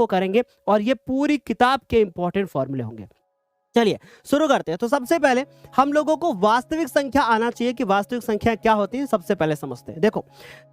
को करेंगे और ये पूरी किताब के इंपॉर्टेंट फॉर्मूले होंगे। चलिए शुरू करते हैं। तो सबसे पहले हम लोगों को वास्तविक संख्या आना चाहिए कि वास्तविक संख्या क्या होती है, सबसे पहले समझते हैं। देखो,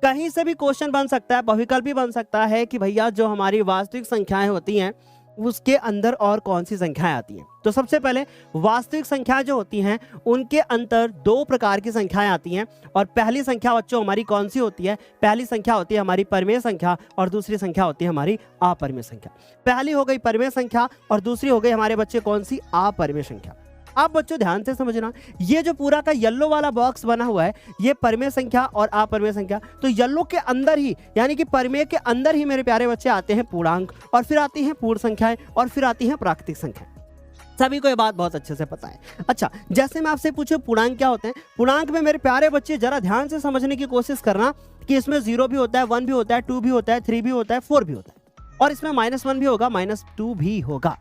कहीं से भी क्वेश्चन बन सकता है, बहुविकल्पी बन सकता है कि भैया जो हमारी वास्तविक संख्याएं होती हैं उसके अंदर और कौन सी संख्याएं आती हैं। तो सबसे पहले वास्तविक संख्या जो होती हैं उनके अंदर दो प्रकार की संख्याएं आती हैं। और पहली संख्या बच्चों हमारी कौन सी होती है? पहली संख्या होती है हमारी परिमेय संख्या और दूसरी संख्या होती है हमारी अपरिमेय संख्या। पहली हो गई परिमेय संख्या और दूसरी हो गई हमारे बच्चे कौन सी? अपरिमेय संख्या। आप बच्चों ध्यान से समझना, ये जो पूरा का येलो वाला बॉक्स बना हुआ है ये परिमेय संख्या और अपरिमेय संख्या। तो येलो के अंदर ही यानी कि परिमेय के अंदर ही मेरे प्यारे बच्चे आते हैं पूर्णांक, और फिर आती हैं पूर्ण संख्याएं, और फिर आती हैं प्राकृतिक संख्याएं। सभी को ये बात बहुत अच्छे से पता है। अच्छा, जैसे मैं आपसे पूछूं पूर्णांक क्या होते हैं, पूर्णांक में मेरे प्यारे बच्चे जरा ध्यान से समझने की कोशिश करना कि इसमें 0 भी होता है, 1 भी होता है, 2 भी होता है, 3 भी होता है, 4 भी होता है, और इसमें -1 भी होगा, -2 भी होगा।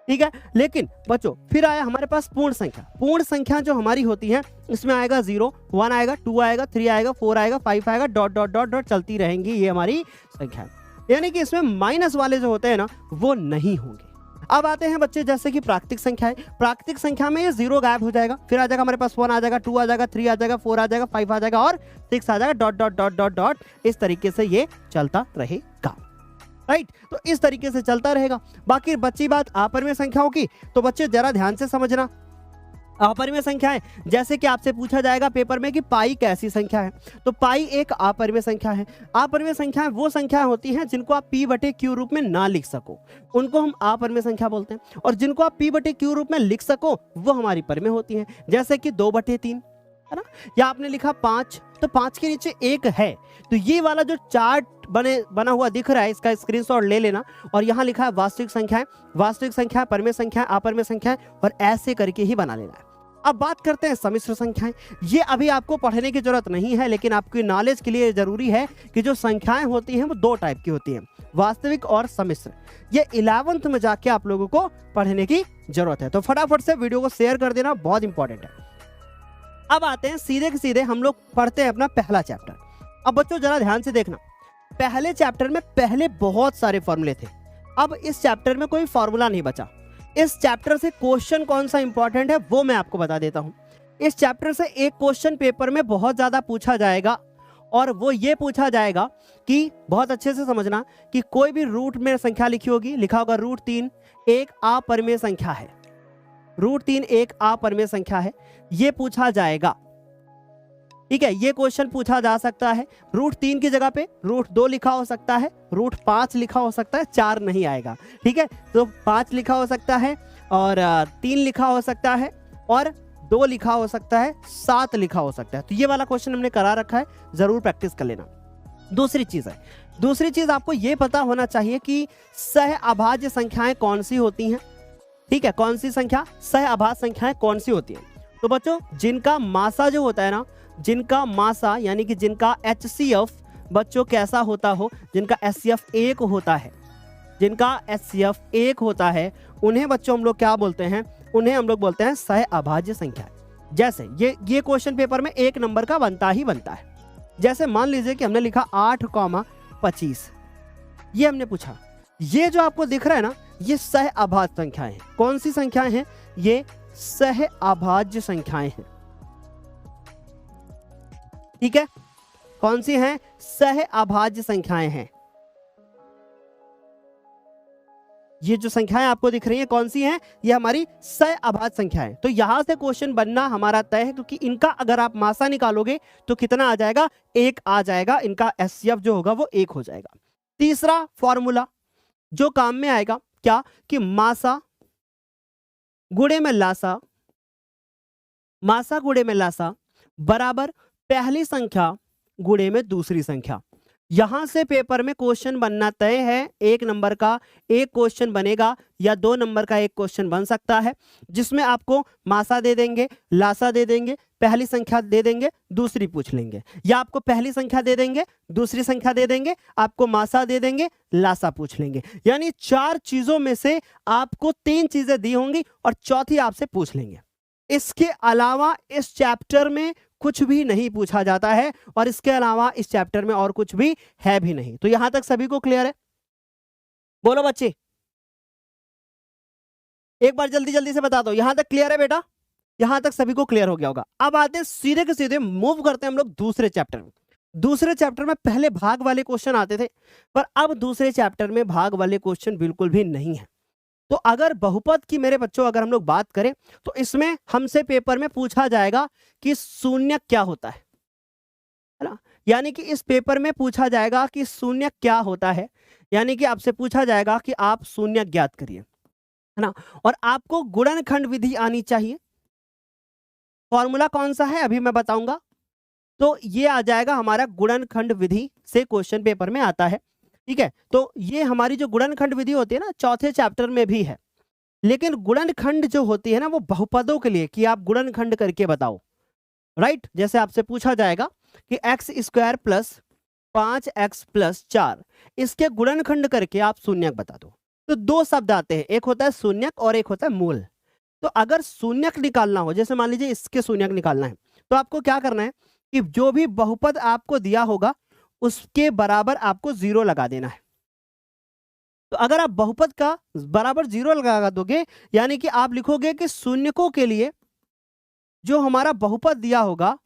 ठीक है, लेकिन बच्चों फिर आया हमारे पास पूर्ण संख्या। पूर्ण संख्या जो हमारी होती है इसमें आएगा 0, 1 आएगा, 2 आएगा, 3 आएगा, 4 आएगा, 5 आएगा, डॉट डॉट डॉट डॉट चलती रहेंगी ये हमारी संख्या। यानी कि इसमें माइनस वाले जो होते हैं ना वो नहीं होंगे। अब आते हैं बच्चे जैसे कि प्राकृतिक संख्याएं। प्राकृतिक संख्या में ये 0 गायब हो जाएगा, फिर आ जाएगा हमारे पास 1 आ जाएगा, 2 आ जाएगा, 3 आ जाएगा, 4 आ जाएगा, 5 आ जाएगा और 6 आ जाएगा, dot dot dot dot dot. इस तरीके से ये चलता रहेगा। राइट, तो इस तरीके से चलता रहेगा। बाकी बची बात अपरिमेय संख्याओं की, तो बच्चे जरा ध्यान से समझना। अपरिमेय संख्याएं जैसे कि आपसे पूछा जाएगा पेपर में कि पाई कैसी संख्या है, तो पाई एक अपरिमेय संख्या है। अपरिमेय संख्याएं वो संख्याएं होती हैं जिनको आप p/q रूप में ना लिख सको, उनको हम अपरिमेय संख्या बोलते हैं, और जिनको आप p/q रूप में लिख सको वो हमारी परिमेय होती हैं। जैसे कि 2/3 है ना, या आपने लिखा 5, तो 5 के नीचे 1 है, तो ये वाला जो चार्ट बना हुआ दिख रहा है इसका स्क्रीनशॉट ले लेना, और यहाँ लिखा है वास्तविक संख्याएं, वास्तविक संख्या, परिमेय संख्या, अपरिमेय संख्या, और ऐसे करके ही बना लेना है। अब बात करते हैं सम्मिश्र संख्याएं। ये अभी आपको पढ़ने की जरूरत नहीं है, लेकिन आपकी नॉलेज के लिए जरूरी है कि जो संख्याएं होती हैं वो 2 टाइप की होती हैं, वास्तविक और सम्मिश्र। ये 11th में जाके आप लोगों को पढ़ने की जरूरत है, तो फटाफट से वीडियो को शेयर कर देना, बहुत इंपॉर्टेंट है। अब आते हैं सीधे के सीधे हम लोग पढ़ते हैं अपना पहला चैप्टर। अब बच्चों जरा ध्यान से देखना, पहले चैप्टर में पहले बहुत सारे फॉर्मूले थे, अब इस चैप्टर में कोई फॉर्मूला नहीं बचा। इस चैप्टर से क्वेश्चन कौन सा इंपॉर्टेंट है वो मैं आपको बता देता हूं। इस चैप्टर से एक क्वेश्चन पेपर में बहुत ज्यादा पूछा जाएगा, और वो ये पूछा जाएगा कि बहुत अच्छे से समझना कि कोई भी रूट में संख्या लिखी होगी, लिखा होगा √3 एक अपरिमेय संख्या है, √3 एक अपरिमेय संख्या है, ये पूछा जाएगा। ठीक है, ये क्वेश्चन पूछा जा सकता है। √3 की जगह पे √2 लिखा हो सकता है, √5 लिखा हो सकता है, 4 नहीं आएगा। ठीक है, तो 5 लिखा हो सकता है, और 3 लिखा हो सकता है, और 2 लिखा हो सकता है, 7 लिखा हो सकता है। तो ये वाला क्वेश्चन हमने करा रखा है, जरूर प्रैक्टिस कर लेना। दूसरी चीज आपको ये पता होना चाहिए कि सह अभाज्य संख्याएं कौन सी होती हैं। ठीक है, कौन सी संख्या सह अभाज्य संख्याएं कौन सी होती हैं? तो बच्चों जिनका मासा जो होता है ना, जिनका मासा यानी कि जिनका HCF बच्चों कैसा होता हो, जिनका HCF 1 होता है, जिनका HCF 1 होता है, उन्हें बच्चों हम लोग क्या बोलते हैं? उन्हें हम लोग बोलते हैं सह अभाज्य संख्या। जैसे ये क्वेश्चन पेपर में 1 नंबर का बनता ही बनता है। जैसे मान लीजिए कि हमने लिखा 8,25, ये हमने पूछा, ये जो आपको दिख रहा है ना, ये सह अभाज्य संख्याएं हैं। कौन सी संख्याएं हैं? ये सह अभाज्य संख्याएं हैं। ठीक है, कौन सी हैं? सह अभाज्य संख्याएं हैं। ये जो संख्याएं आपको दिख रही हैं कौन सी हैं? ये हमारी सह अभाज्य संख्याएं। तो यहां से क्वेश्चन बनना हमारा तय है, क्योंकि इनका अगर आप मासा निकालोगे तो कितना आ जाएगा? 1 आ जाएगा। इनका HCF जो होगा वो 1 हो जाएगा। तीसरा फॉर्मूला जो काम में आएगा क्या? कि मासा गुणे में लासा, मासा गुणे में लासा बराबर पहली संख्या गुणे में दूसरी संख्या। यहां से पेपर में क्वेश्चन बनना तय है। 1 नंबर का एक क्वेश्चन बनेगा, या 2 नंबर का एक क्वेश्चन बन सकता है, जिसमें आपको मासा दे देंगे, लासा दे देंगे, पहली संख्या दे देंगे, दूसरी पूछ लेंगे, या आपको पहली संख्या दे देंगे, दूसरी संख्या दे देंगे, आपको मासा दे देंगे, लासा पूछ लेंगे। यानी 4 चीजों में से आपको 3 चीजें दी होंगी और चौथी आपसे पूछ लेंगे। इसके अलावा इस चैप्टर में कुछ भी नहीं पूछा जाता है, और इसके अलावा इस चैप्टर में और कुछ भी है भी नहीं। तो यहां तक सभी को क्लियर है? बोलो बच्चे, एक बार जल्दी जल्दी से बता दो। यहां तक क्लियर है बेटा? यहां तक सभी को क्लियर हो गया होगा। अब आते हैं सीधे के सीधे, मूव करते हैं हम लोग दूसरे चैप्टर में। दूसरे चैप्टर में पहले भाग वाले क्वेश्चन आते थे, पर अब दूसरे चैप्टर में भाग वाले क्वेश्चन बिल्कुल भी नहीं है। तो अगर बहुपद की मेरे बच्चों अगर हम लोग बात करें, तो इसमें हमसे पेपर में पूछा जाएगा कि शून्य क्या होता है ना? यानी कि इस पेपर में पूछा जाएगा कि शून्य क्या होता है, यानी कि आपसे पूछा जाएगा कि आप शून्य ज्ञात करिए, है ना? और आपको गुणनखंड विधि आनी चाहिए। फॉर्मूला कौन सा है अभी मैं बताऊंगा। तो ये आ जाएगा हमारा गुणनखंड विधि से क्वेश्चन पेपर में आता है, ठीक है? तो ये हमारी जो गुणनखंड विधि होती है ना, चौथे चैप्टर में भी है। लेकिन गुणनखंड जो होती है ना, वो बहुपदों के लिए कि आप गुणनखंड करके बताओ, राइट? जैसे आपसे पूछा जाएगा कि x square plus 5x plus 4 इसके गुणनखंड करके आप शून्यक बता दो। तो दो शब्द आते हैं, एक होता है शून्यक और एक होता है मूल। तो अगर शून्यक निकालना हो, जैसे मान लीजिए इसके शून्यक निकालना है, तो आपको क्या करना है कि जो भी बहुपद आपको दिया होगा उसके बराबर आपको 0 लगा देना है। तो अगर आप बहुपद का बराबर 0 लगा दोगे, यानी कि आप लिखोगे कि शून्यकों के लिए जो हमारा बहुपद दिया होगा,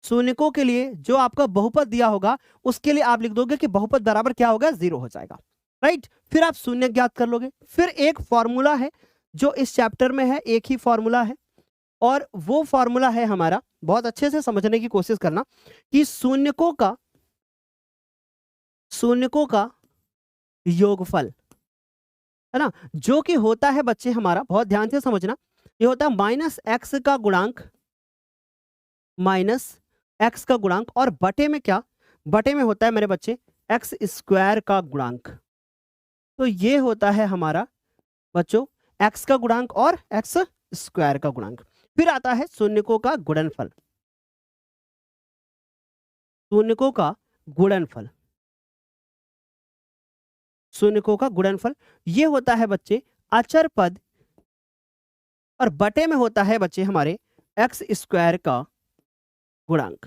शून्यकों के लिए जो आपका बहुपद दिया होगा उसके लिए आप लिख दोगे कि बहुपद बराबर क्या होगा, 0 हो जाएगा, राइट? फिर आप शून्य ज्ञात कर लोगे। फिर एक फॉर्मूला है जो इस चैप्टर में है, एक ही फॉर्मूला है, और वो फॉर्मूला है हमारा, बहुत अच्छे से समझने की कोशिश करना, कि शून्यकों का योगफल, है ना, जो कि होता है बच्चे हमारा, बहुत ध्यान से समझना, ये होता है माइनस एक्स का गुणांक, माइनस एक्स का गुणांक, और बटे में क्या, बटे में होता है मेरे बच्चे एक्स स्क्वायर का गुणांक। तो ये होता है हमारा बच्चों एक्स का गुणांक और एक्स स्क्वायर का गुणांक। फिर आता है शून्यकों का गुणनफल, शून्यकों का गुणनफल, शून्यकों का गुणनफल ये होता है बच्चे अचर पद, और बटे में होता है बच्चे हमारे एक्स स्क्वायर का गुणांक।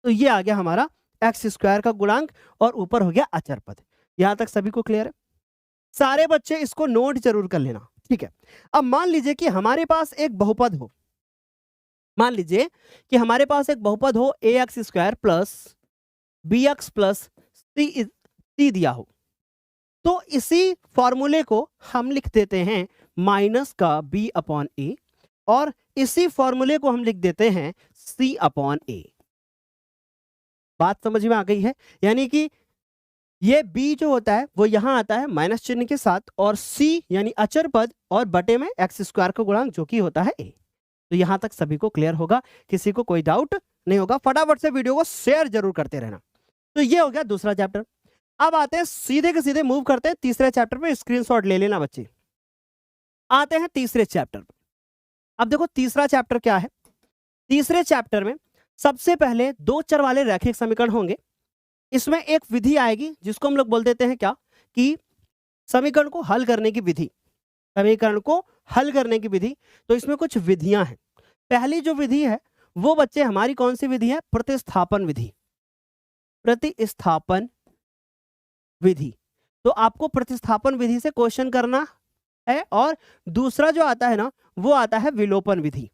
तो ये आ गया हमारा एक्स स्क्वायर का गुणांक, और ऊपर हो गया अचर पद। यहां तक सभी को क्लियर है? सारे बच्चे इसको नोट जरूर कर लेना, ठीक है? अब मान लीजिए कि हमारे पास एक बहुपद हो, मान लीजिए कि हमारे पास एक बहुपद हो a x square plus b x plus c दिया हो, तो इसी फॉर्मूले को हम लिख देते हैं माइनस का बी अपॉन ए, और इसी फॉर्मूले को हम लिख देते हैं सी अपॉन ए। बात समझ में आ गई है? यानी कि ये b जो होता है वो यहां आता है माइनस चिन्ह के साथ, और c यानी अचर पद, और बटे में एक्स स्क्वायर का गुणांक जो कि होता है a। तो यहां तक सभी को क्लियर होगा, किसी को कोई डाउट नहीं होगा। फटाफट से वीडियो को शेयर जरूर करते रहना। तो ये हो गया दूसरा चैप्टर। अब आते हैं सीधे के सीधे, मूव करते हैं तीसरे चैप्टर पे। स्क्रीनशॉट ले लेना बच्चे। आते हैं तीसरे चैप्टर पे। अब देखो तीसरा चैप्टर क्या है। तीसरे चैप्टर में सबसे पहले दो चर वाले रैखिक समीकरण होंगे। इसमें एक विधि आएगी जिसको हम लोग बोल देते हैं क्या, कि समीकरण को हल करने की विधि, समीकरण को हल करने की विधि। तो इसमें कुछ विधियां हैं। पहली जो विधि है वो बच्चे हमारी कौन सी विधि है, प्रतिस्थापन विधि, प्रतिस्थापन विधि। तो आपको प्रतिस्थापन विधि से क्वेश्चन करना है, और दूसरा जो आता है ना वो आता है विलोपन विधि।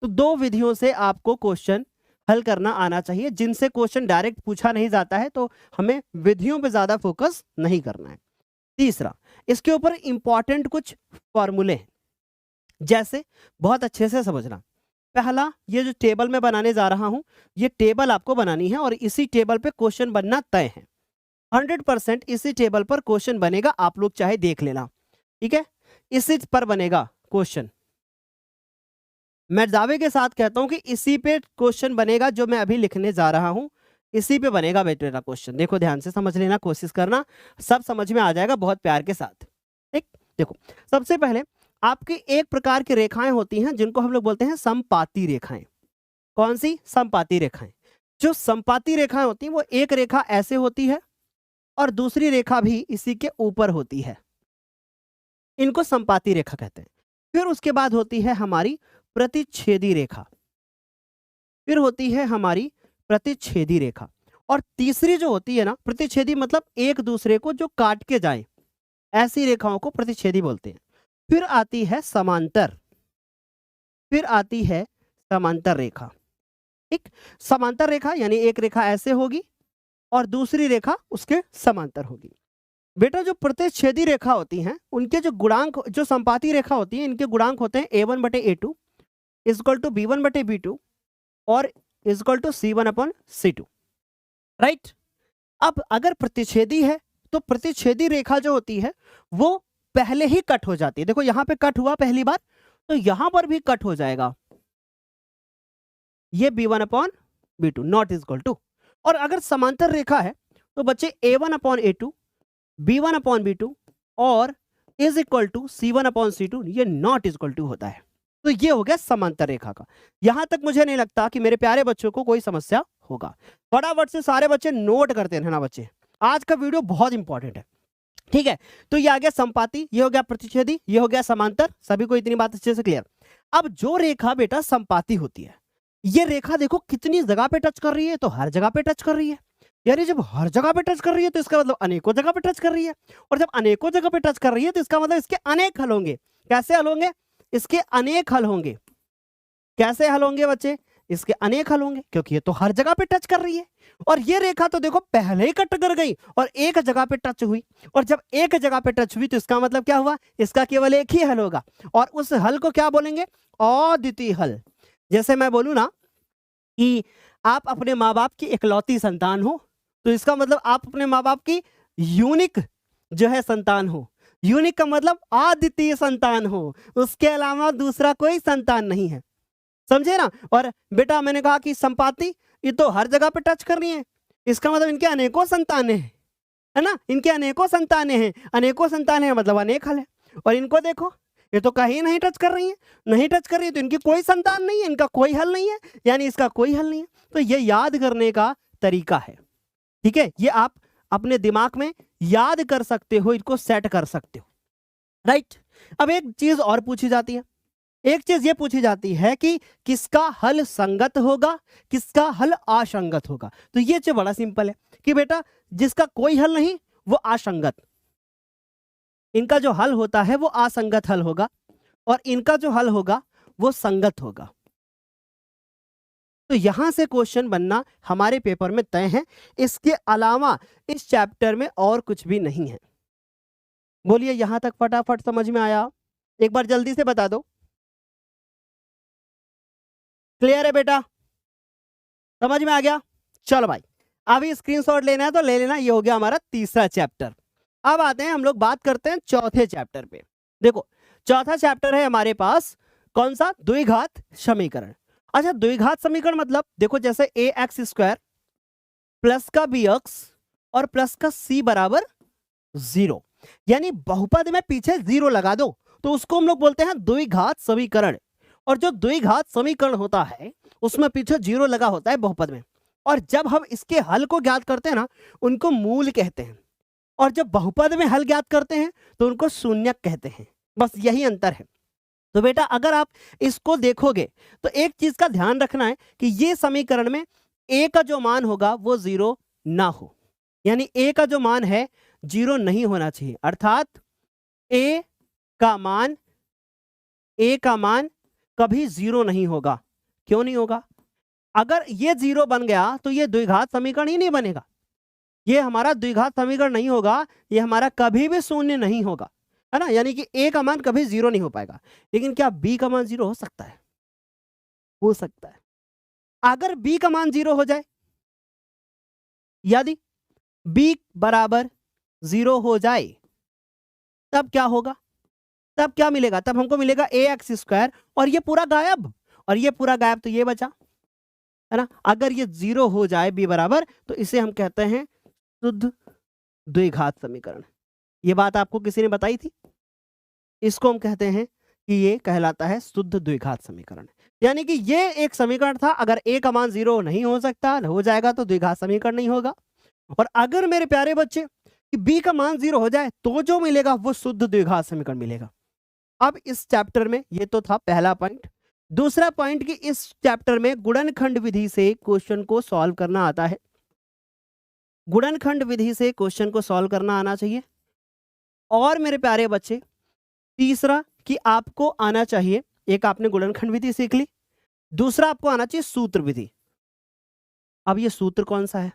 तो दो विधियों से आपको क्वेश्चन हल करना आना चाहिए, जिनसे क्वेश्चन डायरेक्ट पूछा नहीं जाता है, तो हमें विधियों पे ज्यादा फोकस नहीं करना है। तीसरा, इसके ऊपर इंपॉर्टेंट कुछ फॉर्मूले हैं, जैसे बहुत अच्छे से समझना। पहला, ये जो टेबल में बनाने जा रहा हूं, ये टेबल आपको बनानी है, और इसी टेबल पे क्वेश्चन बनना तय है। 100% इसी टेबल पर क्वेश्चन बनेगा, आप लोग चाहे देख लेना, ठीक है? इसी पर बनेगा क्वेश्चन। मैं दावे के साथ कहता हूं कि इसी पे क्वेश्चन बनेगा, जो मैं अभी लिखने जा रहा हूं इसी पे बनेगा बेटा क्वेश्चन। देखो ध्यान से समझ लेना, कोशिश करना, सब समझ में आ जाएगा बहुत प्यार के साथ। ठीक, देखो सबसे पहले आपकी एक प्रकार की रेखाएं होती हैं जिनको हम लोग बोलते हैं समपाती रेखाएं। कौन सी? समपाती रेखाएं। जो समपाती रेखाएं होती हैं वो एक रेखा ऐसे होती है और दूसरी रेखा भी इसी के ऊपर होती है, इनको समपाती रेखा कहते हैं। फिर उसके बाद होती है हमारी प्रतिच्छेदी रेखा, फिर होती है हमारी प्रतिच्छेदी रेखा, और तीसरी जो होती है ना प्रतिच्छेदी, मतलब एक दूसरे को जो काट के जाए, ऐसी रेखाओं को प्रतिच्छेदी बोलते हैं। फिर आती है समांतर, फिर आती है समांतर रेखा। ठीक, समांतर रेखा यानी एक रेखा ऐसे होगी और दूसरी रेखा उसके समांतर होगी। बेटा जो प्रतिच्छेदी रेखा होती हैं उनके जो गुणांक, जो संपाती रेखा होती है, इनके गुणांक होते हैं a1 बटे a2 इजकल टू b1 बटे b2 और is equal to c1 upon c2, right. अब अगर प्रतिच्छेदी है तो प्रतिच्छेदी रेखा जो होती है वो पहले ही कट हो जाती है। देखो यहां पे कट हुआ पहली बार, तो यहां पर भी कट हो जाएगा, ये b1 upon b2 not is equal to. और अगर समांतर रेखा है तो बच्चे a1 upon a2, b1 upon b2 और is equal to c1 upon c2, ये नॉट इजकल टू होता है। तो ये हो गया समांतर रेखा का। यहां तक मुझे नहीं लगता कि मेरे प्यारे बच्चों को कोई समस्या होगा। फटाफट से सारे बच्चे नोट करते रहना बच्चे, आज का वीडियो बहुत इंपॉर्टेंट है, ठीक है। तो ये आ गया संपाती, ये हो गया प्रतिच्छेदी, ये हो गया समांतर। सभी को इतनी बात अच्छे से क्लियर। अब जो रेखा बेटा संपाती होती है, ये रेखा देखो कितनी जगह पे टच कर रही है, तो हर जगह पे टच कर रही है। यानी जब हर जगह पे टच कर रही है तो इसका मतलब अनेकों जगह पे टच कर रही है, और जब अनेकों जगह पे टच कर रही है तो इसका मतलब इसके अनेक हल होंगे। कैसे हल होंगे? इसके अनेक हल होंगे। कैसे हल होंगे बच्चे? इसके अनेक हल होंगे, क्योंकि ये तो हर जगह पे टच कर रही है। और ये रेखा तो देखो पहले ही कट कर गई और एक जगह पे टच हुई, और जब एक जगह पे टच हुई तो इसका मतलब क्या हुआ? इसका केवल एक ही हल होगा, और उस हल को क्या बोलेंगे? अद्वितीय हल। जैसे मैं बोलूं ना कि आप अपने माँ बाप की इकलौती संतान हो, तो इसका मतलब आप अपने माँ बाप की यूनिक जो है संतान हो। यूनिक का मतलब अद्वितीय संतान हो, उसके अलावा दूसरा कोई संतान नहीं है, समझे ना। और बेटा मैंने कहा कि संपाती, ये तो हर जगह पे टच कर रही है, इसका मतलब इनके अनेकों संतानें हैं, है ना। इनके अनेकों संतानें हैं, अनेकों संतानें हैं मतलब अनेक हल है। और इनको देखो, ये तो कहीं नहीं टच कर रही है, नहीं टच कर रही है तो इनकी कोई संतान नहीं है, इनका कोई हल नहीं है, यानी इसका कोई हल नहीं है। तो ये याद करने का तरीका है, ठीक है। ये आप अपने दिमाग में याद कर सकते हो, इनको सेट कर सकते हो, राइट। अब एक चीज और पूछी जाती है, एक चीज ये पूछी जाती है कि किसका हल संगत होगा, किसका हल असंगत होगा। तो ये चीज बड़ा सिंपल है कि बेटा जिसका कोई हल नहीं वो असंगत, इनका जो हल होता है वो असंगत हल होगा, और इनका जो हल होगा वो संगत होगा। तो यहां से क्वेश्चन बनना हमारे पेपर में तय है। इसके अलावा इस चैप्टर में और कुछ भी नहीं है। बोलिए यहां तक फटाफट समझ में आया? एक बार जल्दी से बता दो। क्लियर है बेटा? समझ में आ गया? चलो भाई, अभी स्क्रीनशॉट लेना है तो ले लेना। ये हो गया हमारा तीसरा चैप्टर। अब आते हैं हम लोग बात करते हैं चौथे चैप्टर पे। देखो चौथा चैप्टर है हमारे पास कौन सा? द्विघात समीकरण। अच्छा द्विघात समीकरण मतलब देखो जैसे ए एक्स स्क्वायर प्लस का बी एक्स और प्लस का सी बराबर 0, यानी बहुपद में पीछे 0 लगा दो तो उसको हम लोग बोलते हैं द्विघात समीकरण। और जो द्विघात समीकरण होता है उसमें पीछे 0 लगा होता है बहुपद में, और जब हम इसके हल को ज्ञात करते हैं ना उनको मूल कहते हैं, और जब बहुपद में हल ज्ञात करते हैं तो उनको शून्यक कहते हैं। बस यही अंतर है। तो बेटा अगर आप इसको देखोगे तो एक चीज का ध्यान रखना है कि ये समीकरण में ए का जो मान होगा वो 0 ना हो, यानी ए का जो मान है 0 नहीं होना चाहिए। अर्थात ए का मान कभी 0 नहीं होगा। क्यों नहीं होगा? अगर ये 0 बन गया तो ये द्विघात समीकरण ही नहीं बनेगा, ये हमारा द्विघात समीकरण नहीं होगा, ये हमारा कभी भी शून्य नहीं होगा, है ना। यानी कि ए का मान कभी 0 नहीं हो पाएगा। लेकिन क्या बी का मान 0 हो सकता है? हो सकता है। अगर बी का मान 0 हो जाए, यदि बी बराबर 0 हो जाए, तब क्या होगा? तब क्या मिलेगा? तब हमको मिलेगा ए एक्स स्क्वायर, और ये पूरा गायब, और ये पूरा गायब, तो ये बचा, है ना। अगर ये 0 हो जाए बी बराबर, तो इसे हम कहते हैं शुद्ध द्विघात समीकरण। ये बात आपको किसी ने बताई थी? इसको हम कहते हैं कि ये कहलाता है शुद्ध द्विघात समीकरण। यानी कि ये एक समीकरण था, अगर ए का मान 0 नहीं हो सकता, हो जाएगा तो द्विघात समीकरण नहीं होगा। और अगर मेरे प्यारे बच्चे कि बी का मान 0 हो जाए तो जो मिलेगा वो शुद्ध द्विघात समीकरण मिलेगा। अब इस चैप्टर में ये तो था पहला पॉइंट। दूसरा पॉइंट कि इस चैप्टर में गुणनखंड विधि से क्वेश्चन को सॉल्व करना आता है। गुणनखंड विधि से क्वेश्चन को सॉल्व करना आना चाहिए। और मेरे प्यारे बच्चे, तीसरा कि आपको आना चाहिए, एक आपने गुणनखंड विधि सीख ली, दूसरा आपको आना चाहिए सूत्र विधि। अब ये सूत्र कौन सा है?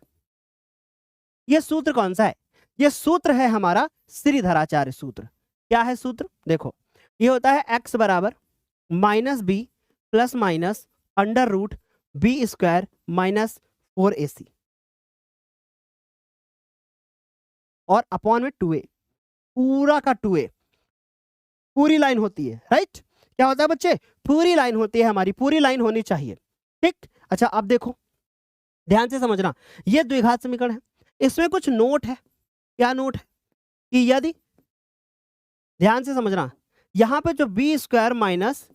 ये सूत्र कौन सा है? ये सूत्र है हमारा श्रीधराचार्य सूत्र। क्या है सूत्र? देखो, ये होता है x बराबर minus b plus minus under root b square minus 4ac और अपॉन में 2a, पूरा का 2a, पूरी लाइन होती है, राइट? क्या होता है बच्चे? पूरी लाइन होती है हमारी, पूरी लाइन होनी चाहिए, ठीक? अच्छा, अब देखो, ध्यान से समझना, ये द्विघात समीकरण है, इसमें कुछ नोट है। क्या नोट है? कि यदि, ध्यान से समझना, यहां पे जो बी स्क्वायर माइनस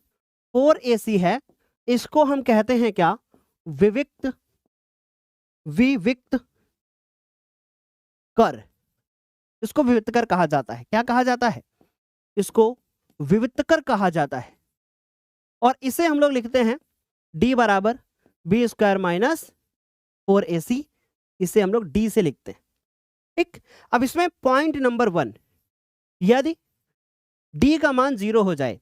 4ac है, इसको हम कहते हैं क्या? विविक्त, विविक्त कर। इसको विविक्त कर कहा जाता है। क्या कहा जाता है? इसको विविक्त कर कहा जाता है। और इसे हम लोग लिखते हैं d बराबर बी स्क्वायर माइनस 4ac, इसे हम लोग d से लिखते हैं, ठीक? अब इसमें पॉइंट नंबर 1, यदि d का मान 0 हो जाए,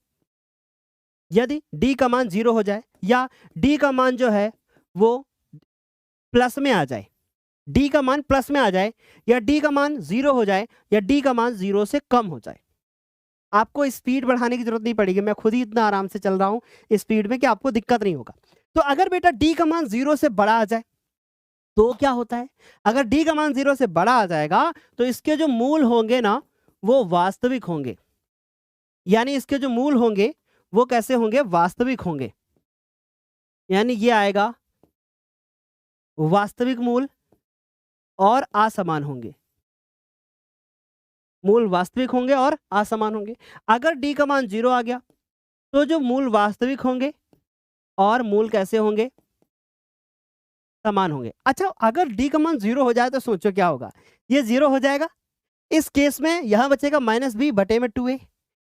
यदि d का मान 0 हो जाए या d का मान जो है वो प्लस में आ जाए, d का मान प्लस में आ जाए या d का मान 0 हो जाए या d का मान 0 से कम हो जाए, आपको स्पीड बढ़ाने की जरूरत नहीं पड़ेगी, मैं खुद ही इतना आराम से चल रहा हूं स्पीड में कि आपको दिक्कत नहीं होगा। तो अगर बेटा d का मान 0 से बड़ा आ जाए तो क्या होता है? अगर d का मान 0 से बड़ा आ जाएगा तो इसके जो मूल होंगे ना, वो वास्तविक होंगे। यानी इसके जो मूल होंगे वो कैसे होंगे? वास्तविक होंगे। यानी ये आएगा वास्तविक मूल और असमान होंगे, मूल वास्तविक होंगे और असमान होंगे। अगर d का मान 0 आ गया तो जो मूल वास्तविक होंगे और मूल कैसे होंगे? समान होंगे। अच्छा, अगर d का मान 0 हो जाए तो सोचो क्या होगा? ये 0 हो जाएगा, इस केस में यहां बचेगा माइनस बी बटे में 2a।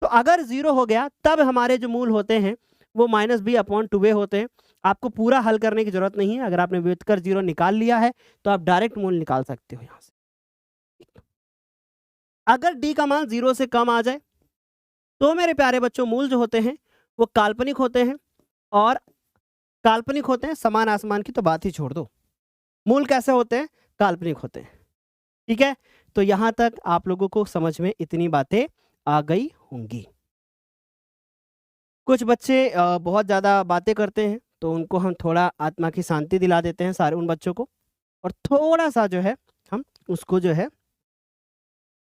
तो अगर 0 हो गया तब हमारे जो मूल होते हैं वो माइनस बी अपॉन 2a होते हैं। आपको पूरा हल करने की जरूरत नहीं है, अगर आपने व्युत्क्रम कर 0 निकाल लिया है तो आप डायरेक्ट मूल निकाल सकते हो यहां से। अगर d का मान 0 से कम आ जाए तो मेरे प्यारे बच्चों, मूल जो होते हैं वो काल्पनिक होते हैं, और काल्पनिक होते हैं, समान आसमान की तो बात ही छोड़ दो। मूल कैसे होते हैं? काल्पनिक होते हैं, ठीक है? तो यहां तक आप लोगों को समझ में इतनी बातें आ गई होंगी। कुछ बच्चे बहुत ज़्यादा बातें करते हैं तो उनको हम थोड़ा आत्मा की शांति दिला देते हैं, सारे उन बच्चों को, और थोड़ा सा जो है हम उसको जो है,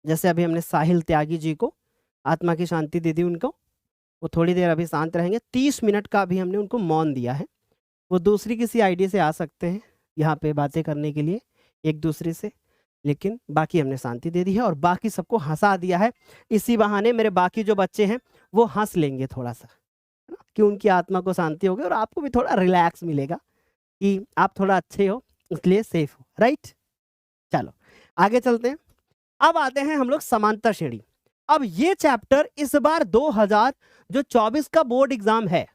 जैसे अभी हमने साहिल त्यागी जी को आत्मा की शांति दे दी, उनको वो थोड़ी देर अभी शांत रहेंगे, 30 मिनट का अभी हमने उनको मौन दिया है। वो दूसरी किसी आईडी से आ सकते हैं यहाँ पे बातें करने के लिए एक दूसरे से, लेकिन बाकी हमने शांति दे दी है और बाकी सबको हंसा दिया है। इसी बहाने मेरे बाकी जो बच्चे हैं वो हंस लेंगे थोड़ा सा, है ना, कि उनकी आत्मा को शांति होगी और आपको भी थोड़ा रिलैक्स मिलेगा कि आप थोड़ा अच्छे हो, इसलिए सेफ हो, राइट? चलो आगे चलते हैं। अब आते हैं हम लोग समांतर श्रेणी। अब ये चैप्टर इस बार 2024 का बोर्ड एग्जाम है,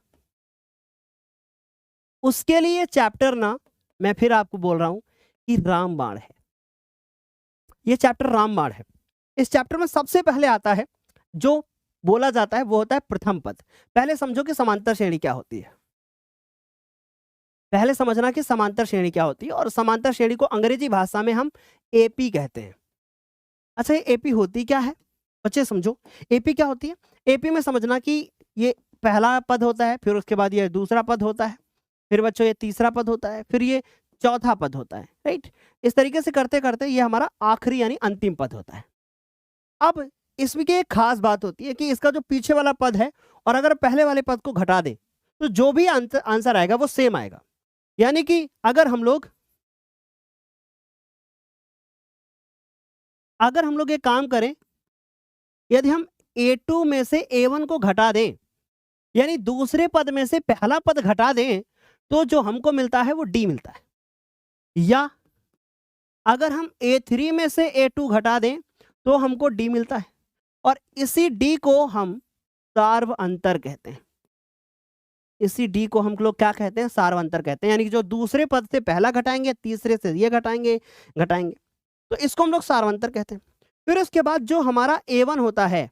उसके लिए चैप्टर ना, मैं फिर आपको बोल रहा हूं कि रामबाण है। ये चैप्टर रामबाण है। इस चैप्टर में सबसे पहले आता है, जो बोला जाता है वो होता है प्रथम पद। पहले समझो कि समांतर श्रेणी क्या होती है, पहले समझना कि समांतर श्रेणी क्या होती है, और समांतर श्रेणी को अंग्रेजी भाषा में हम एपी कहते हैं। अच्छा, ये एपी होती क्या है बच्चे? समझो एपी क्या होती है। एपी में समझना कि ये पहला पद होता है, फिर उसके बाद ये दूसरा पद होता है, फिर बच्चों ये तीसरा पद होता है, फिर ये चौथा पद होता है, राइट? इस तरीके से करते करते ये हमारा आखिरी यानी अंतिम पद होता है। अब इसमें की एक खास बात होती है कि इसका जो पीछे वाला पद है, और अगर पहले वाले पद को घटा दे तो जो भी आंसर आएगा वो सेम आएगा। यानी कि अगर हम लोग ये काम करें, यदि हम A2 में से A1 को घटा दें, यानी दूसरे पद में से पहला पद घटा दें, तो जो हमको मिलता है वो D मिलता है। या अगर हम A3 में से A2 घटा दें तो हमको D मिलता है, और इसी D को हम सार्व अंतर कहते हैं। इसी D को हम लोग क्या कहते हैं? सार्व अंतर कहते हैं। यानी कि जो दूसरे पद से पहला घटाएंगे, तीसरे से ये घटाएंगे, तो इसको हम लोग सार्वंतर कहते हैं। फिर उसके बाद जो हमारा A1 होता है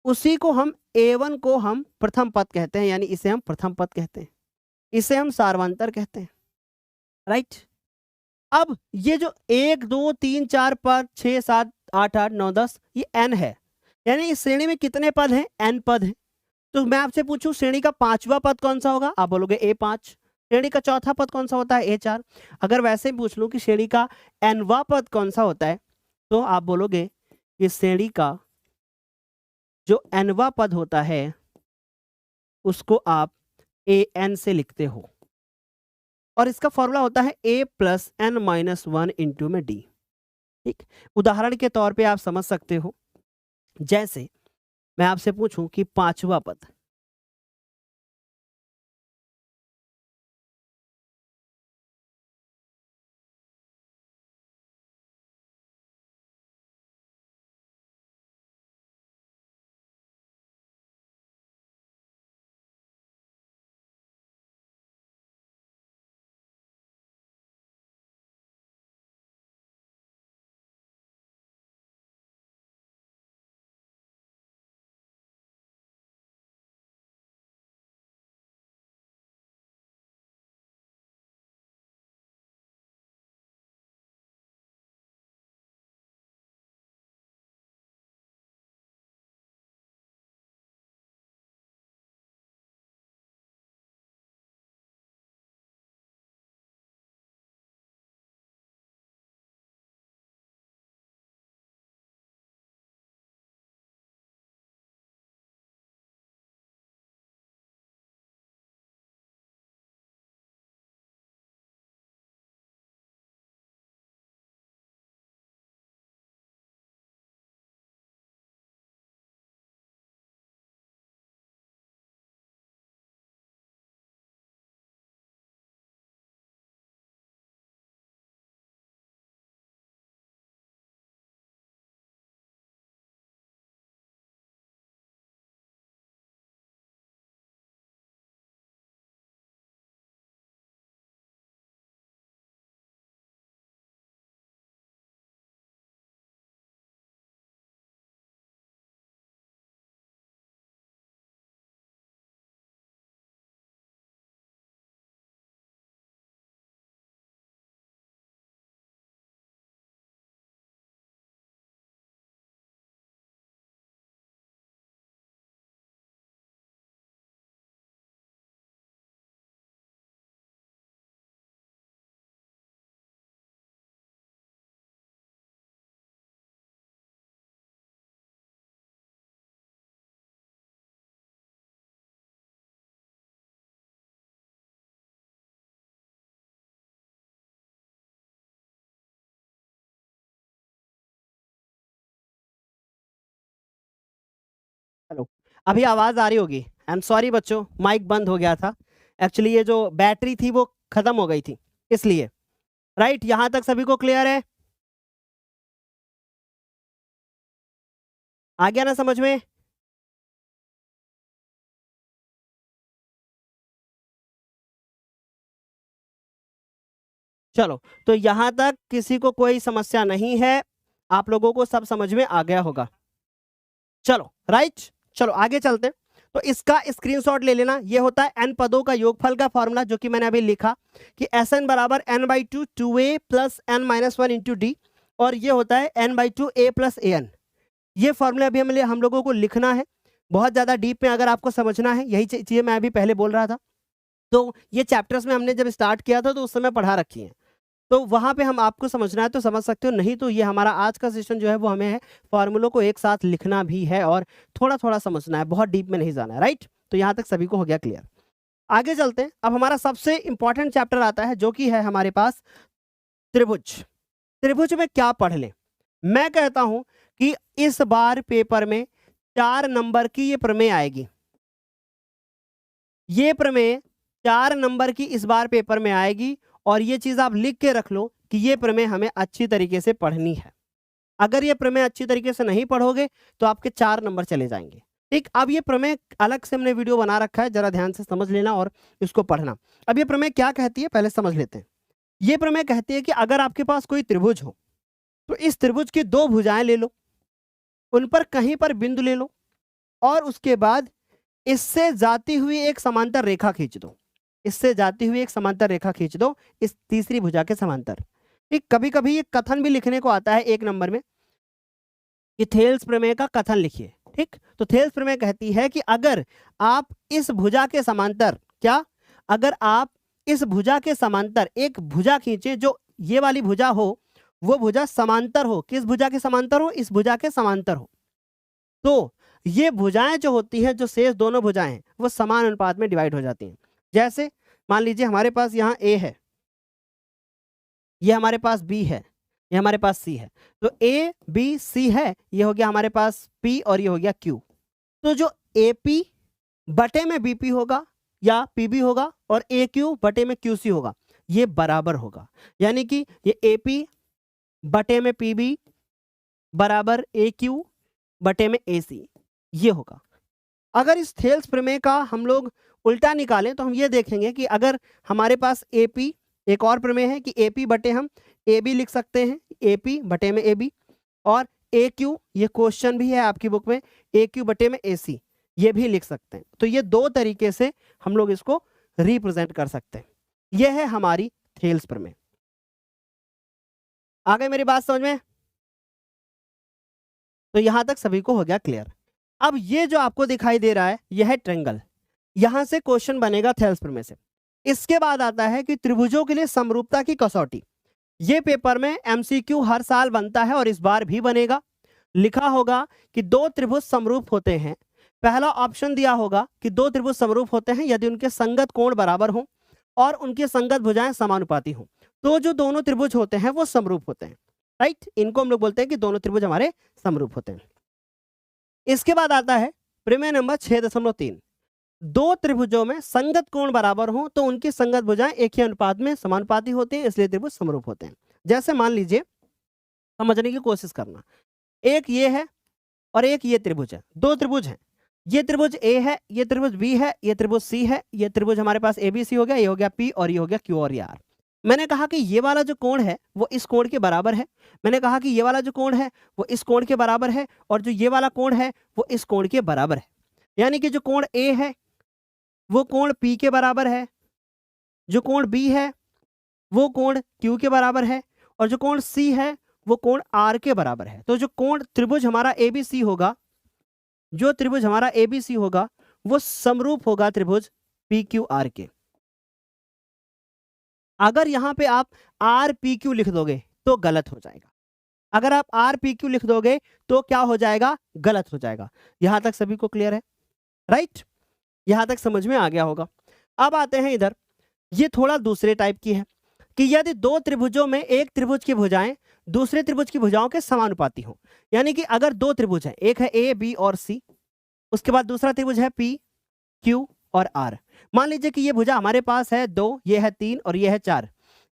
उसी को हम A1 को हम प्रथम पद कहते हैं, यानी इसे हम प्रथम पद कहते हैं, इसे हम सार्वंतर कहते हैं, राइट। अब ये जो 1 2 3 4 5 6 7 8 8 9 10 ये n है, यानी इस श्रेणी में कितने पद हैं? n पद हैं। तो मैं आपसे पूछूं श्रेणी का पांचवा पद कौन सा होगा? आप बोलोगे A5। श्रेणी का चौथा पद कौन सा होता है? A4। अगर वैसे ही पूछ लूं कि श्रेणी का nवा पद कौन सा होता है, तो आप बोलोगे कि श्रेणी का जो nवा पद होता है उसको आप an से लिखते हो, और इसका फॉर्मूला होता है a plus n minus 1 into में d। ठीक, उदाहरण के तौर पे आप समझ सकते हो, जैसे मैं आपसे पूछूं कि पांचवा पद, हेलो, अभी आवाज आ रही होगी। आई एम सॉरी बच्चों, माइक बंद हो गया था। एक्चुअली ये जो बैटरी थी वो खत्म हो गई थी, इसलिए। राइट, यहां तक सभी को क्लियर है? आ गया ना समझ में? चलो, तो यहां तक किसी को कोई समस्या नहीं है, आप लोगों को सब समझ में आ गया होगा। चलो राइट, चलो आगे चलते हैं। तो इसका स्क्रीनशॉट ले लेना। ये होता है n पदों का योगफल का फॉर्मूला, जो कि मैंने अभी लिखा कि Sn बराबर n/2 2a plus n minus 1 into D, और ये होता है n/2 a प्लस an। ये फॉर्मूला अभी हम लोगों को लिखना है, बहुत ज्यादा डीप में अगर आपको समझना है। यही चीजें मैं अभी पहले बोल रहा था। तो ये चैप्टर्स में हमने जब स्टार्ट किया था तो उस समय पढ़ा रखी है, तो वहां पे हम आपको समझना है तो समझ सकते हो, नहीं तो ये हमारा आज का सेशन जो है वो हमें है फॉर्मूलों को एक साथ लिखना भी है और थोड़ा थोड़ा समझना है, बहुत डीप में नहीं जाना है। राइट, तो यहाँ तक सभी को हो गया क्लियर। आगे चलते हैं। अब हमारा सबसे इंपॉर्टेंट चैप्टर आता है, जो कि है हमारे पास त्रिभुज। त्रिभुज में क्या पढ़ लें? मैं कहता हूं कि इस बार पेपर में 4 नंबर की ये प्रमेय आएगी। ये प्रमेय 4 नंबर की इस बार पेपर में आएगी, और ये चीज आप लिख के रख लो कि ये प्रमेय हमें अच्छी तरीके से पढ़नी है। अगर ये प्रमेय अच्छी तरीके से नहीं पढ़ोगे तो आपके 4 नंबर चले जाएंगे। ठीक, अब ये प्रमेय अलग से हमने वीडियो बना रखा है, जरा ध्यान से समझ लेना और इसको पढ़ना। अब ये प्रमेय क्या कहती है पहले समझ लेते हैं। ये प्रमेय कहती है कि अगर आपके पास कोई त्रिभुज हो, तो इस त्रिभुज की दो भुजाएं ले लो, उन पर कहीं पर बिंदु ले लो और उसके बाद इससे जाती हुई एक समांतर रेखा खींच दो। इससे जाती हुई एक समांतर रेखा खींच दो इस तीसरी भुजा के समांतर। ठीक, कभी कभी ये कथन भी लिखने को आता है 1 नंबर में कि थेल्स प्रमेय का कथन लिखिए। ठीक, तो थेल्स प्रमेय कहती है कि अगर आप इस भुजा के समांतर, क्या, अगर आप इस भुजा के समांतर एक भुजा खींचे जो ये वाली भुजा हो, वो भुजा समांतर हो, किस भुजा के समांतर हो, इस भुजा के समांतर हो, तो ये भुजाएं जो होती हैं, जो शेष दोनों भुजाएं हैं, वो समान अनुपात में डिवाइड हो जाती हैं। जैसे मान लीजिए हमारे पास यहाँ ए है, ये हमारे पास बी है, ये हमारे पास सी है, तो ए बी सी है, ये हो गया हमारे पास पी और ये हो गया क्यू। तो जो ए पी बटे में बीपी होगा या पीबी होगा और ए क्यू बटे में क्यूसी होगा, ये बराबर होगा। यानी कि ये ए पी बटे में पीबी बराबर ए क्यू बटे में ए सी, ये होगा। अगर इस थेल्स प्रमेय का हम लोग उल्टा निकालें तो हम ये देखेंगे कि अगर हमारे पास ए पी, एक और प्रमेय है कि ए पी बटे हम ए बी लिख सकते हैं, ए पी बटे में ए बी, और ए क्यू, ये क्वेश्चन भी है आपकी बुक में, ए क्यू बटे में ए सी, ये भी लिख सकते हैं। तो ये दो तरीके से हम लोग इसको रिप्रेजेंट कर सकते हैं। यह है हमारी थेल्स प्रमेय। आ गई मेरी बात समझ में? तो यहां तक सभी को हो गया क्लियर। अब ये जो आपको दिखाई दे रहा है यह है ट्रायंगल, यहां से क्वेश्चन बनेगा थेल्स प्रमेय से। इसके बाद आता है कि त्रिभुजों के लिए समरूपता की कसौटी। ये पेपर में एमसीक्यू हर साल बनता है और इस बार भी बनेगा। लिखा होगा कि दो त्रिभुज समरूप होते हैं। पहला ऑप्शन दिया होगा कि दो त्रिभुज समरूप होते हैं यदि उनके संगत कोण बराबर हो और उनकी संगत भुजाएं समानुपाती हो, तो जो दोनों त्रिभुज होते हैं वो समरूप होते हैं। राइट, इनको हम लोग बोलते हैं कि दोनों त्रिभुज हमारे समरूप होते हैं। इसके बाद आता है प्रमेय नंबर 6.3। दो त्रिभुजों में संगत कोण बराबर हो तो उनकी संगत भुजाएं एक ही अनुपात में समानुपाती होती हैं, इसलिए त्रिभुज समरूप होते हैं। जैसे मान लीजिए, समझने की कोशिश करना, एक ये है और एक ये त्रिभुज है, दो त्रिभुज हैं। ये त्रिभुज ए है, ये त्रिभुज बी है, ये त्रिभुज सी है, ये त्रिभुज हमारे पास ए बी सी हो गया, ये हो गया पी और ये हो गया क्यू और ये आर। मैंने कहा कि ये वाला जो कोण है वो इस कोण के बराबर है, मैंने कहा कि ये वाला जो कोण है वो इस कोण के बराबर है, और जो ये वाला कोण है वो इस कोण के बराबर है। यानी कि जो कोण ए है वो कोण पी के बराबर है, जो कोण बी है वो कोण क्यू के बराबर है, और जो कोण सी है वो कोण आर के बराबर है। तो जो कोण त्रिभुज हमारा एबीसी होगा, जो त्रिभुज हमारा एबीसी होगा वो समरूप होगा त्रिभुज पी क्यू आर के। अगर यहां पे आप आर पी क्यू लिख दोगे तो गलत हो जाएगा। अगर आप आर पी क्यू लिख दोगे तो क्या हो जाएगा? गलत हो जाएगा। यहां तक सभी को क्लियर है? राइट, यहां तक समझ में आ गया होगा। अब आते हैं इधर, ये थोड़ा दूसरे टाइप की है कि यदि दो त्रिभुजों में एक त्रिभुज की भुजाएं दूसरे त्रिभुज की भुजाओं के समानुपाती हो। यानी कि अगर दो त्रिभुज हैं, एक है ए बी और सी, उसके बाद दूसरा त्रिभुज है पी क्यू और आर। मान लीजिए कि ये भुजा हमारे पास है 2, ये है 3 और ये है 4,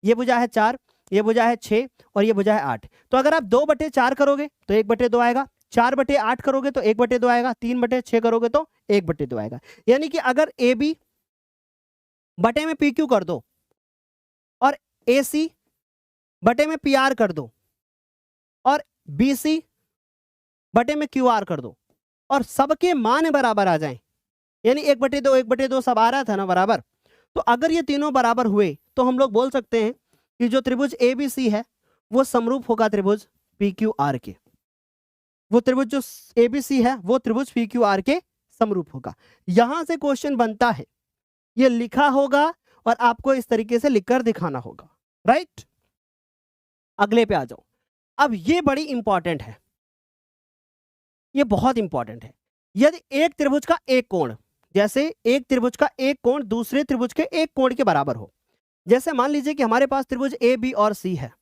ये भुजा है 4, ये भुजा है 6 और ये भुजा है 8। तो अगर आप 2/4 करोगे तो 1/2 आएगा, 4/8 करोगे तो 1/2 आएगा, 3/6 करोगे तो 1/2 आएगा। यानी कि अगर ए बी बटे में पी क्यू कर दो और ए सी बटे में पी आर कर दो और बी सी बटे में क्यू आर कर दो और सबके मान बराबर आ जाएं, यानी 1/2 1/2 सब आ रहा था ना बराबर, तो अगर ये तीनों बराबर हुए तो हम लोग बोल सकते हैं कि जो त्रिभुज ए बी सी है वो समरूप होगा त्रिभुज पी क्यू आर के। वो त्रिभुज जो ए बी सी है वो त्रिभुज पी क्यू आर के समरूप होगा। यहां से क्वेश्चन बनता है, ये लिखा होगा और आपको इस तरीके से लिखकर दिखाना होगा। राइट, अगले पे आ जाओ। अब ये बड़ी इंपॉर्टेंट है, ये बहुत इंपॉर्टेंट है। यदि एक त्रिभुज का एक कोण, जैसे एक त्रिभुज का एक कोण दूसरे त्रिभुज के एक कोण के बराबर हो, जैसे मान लीजिए कि हमारे पास त्रिभुज ए बी और सी है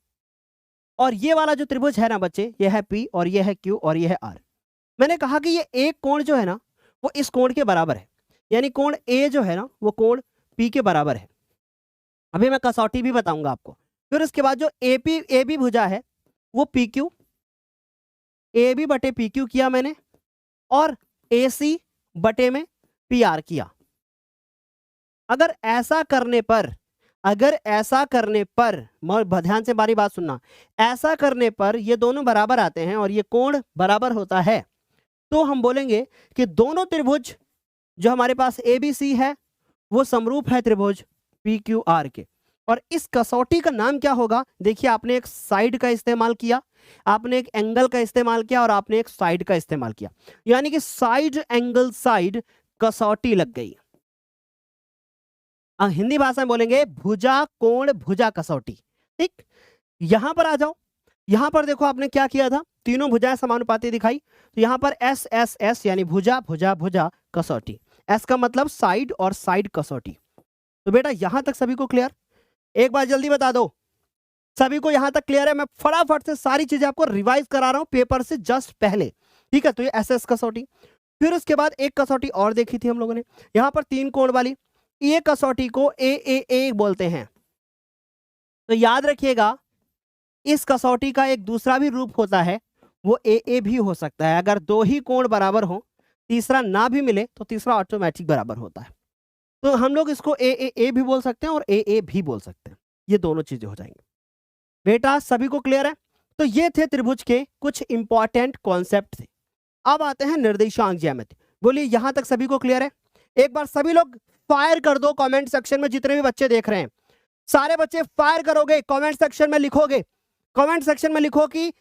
और ये वाला जो त्रिभुज है ना बच्चे, ये है पी और ये है क्यू और ये है आर। मैंने कहा कि ये एक कोण जो है ना वो इस कोण के बराबर है, यानी कोण ए जो है ना वो कोण पी के बराबर है। अभी मैं कसौटी भी बताऊंगा आपको। फिर उसके बाद जो ए बी भुजा है वो पी क्यू, ए बी बटे पी क्यू किया मैंने, और ए सी बटे में पी आर किया। अगर ऐसा करने पर अगर ऐसा करने पर, ध्यान से हमारी बात सुनना, ऐसा करने पर ये दोनों बराबर आते हैं और ये कोण बराबर होता है, तो हम बोलेंगे कि दोनों त्रिभुज जो हमारे पास ABC है वो समरूप है त्रिभुज PQR के। और इस कसौटी का नाम क्या होगा? देखिए, आपने एक साइड का इस्तेमाल किया, आपने एक एंगल का इस्तेमाल किया और आपने एक साइड का इस्तेमाल किया, यानी कि साइड एंगल साइड कसौटी लग गई। हिंदी भाषा में बोलेंगे भुजा कोण भुजा कसौटी। ठीक, यहां पर आ जाओ। यहां पर देखो आपने क्या किया था, तीनों भुजाएं समानुपाती दिखाई, तो यहां पर एस एस एस यानी भुजा भुजा भुजा कसौटी। एस का मतलब साइड और साइड कसौटी। तो बेटा यहां तक सभी को क्लियर? एक बार जल्दी बता दो, सभी को यहां तक क्लियर है? मैं फटाफट से सारी चीजें आपको रिवाइज करा रहा हूं पेपर से जस्ट पहले। ठीक है, तो ये एस एस कसौटी, फिर उसके बाद एक कसौटी और देखी थी हम लोगों ने, यहां पर तीन कोण वाली, ये कसौटी को ए बोलते हैं। तो याद रखिएगा, इस कसौटी का एक दूसरा भी रूप होता है, वो ए भी हो सकता है। अगर दो ही कोण बराबर हो, तीसरा ना भी मिले, तो तीसरा ऑटोमेटिक बराबर होता है। तो हम लोग इसको ए भी बोल सकते हैं और ए भी बोल सकते हैं, ये दोनों चीजें हो जाएंगी। बेटा सभी को क्लियर है? तो ये थे त्रिभुज के कुछ इंपॉर्टेंट कॉन्सेप्ट थे। अब आते हैं निर्देशांक ज्यामिति। बोलिए यहां तक सभी को क्लियर है? एक बार सभी लोग फायर कर दो कमेंट सेक्शन में, जितने भी बच्चे देख रहे हैं सारे बच्चे फायर करोगे, कमेंट सेक्शन में लिखोगे, कमेंट सेक्शन में लिखो कि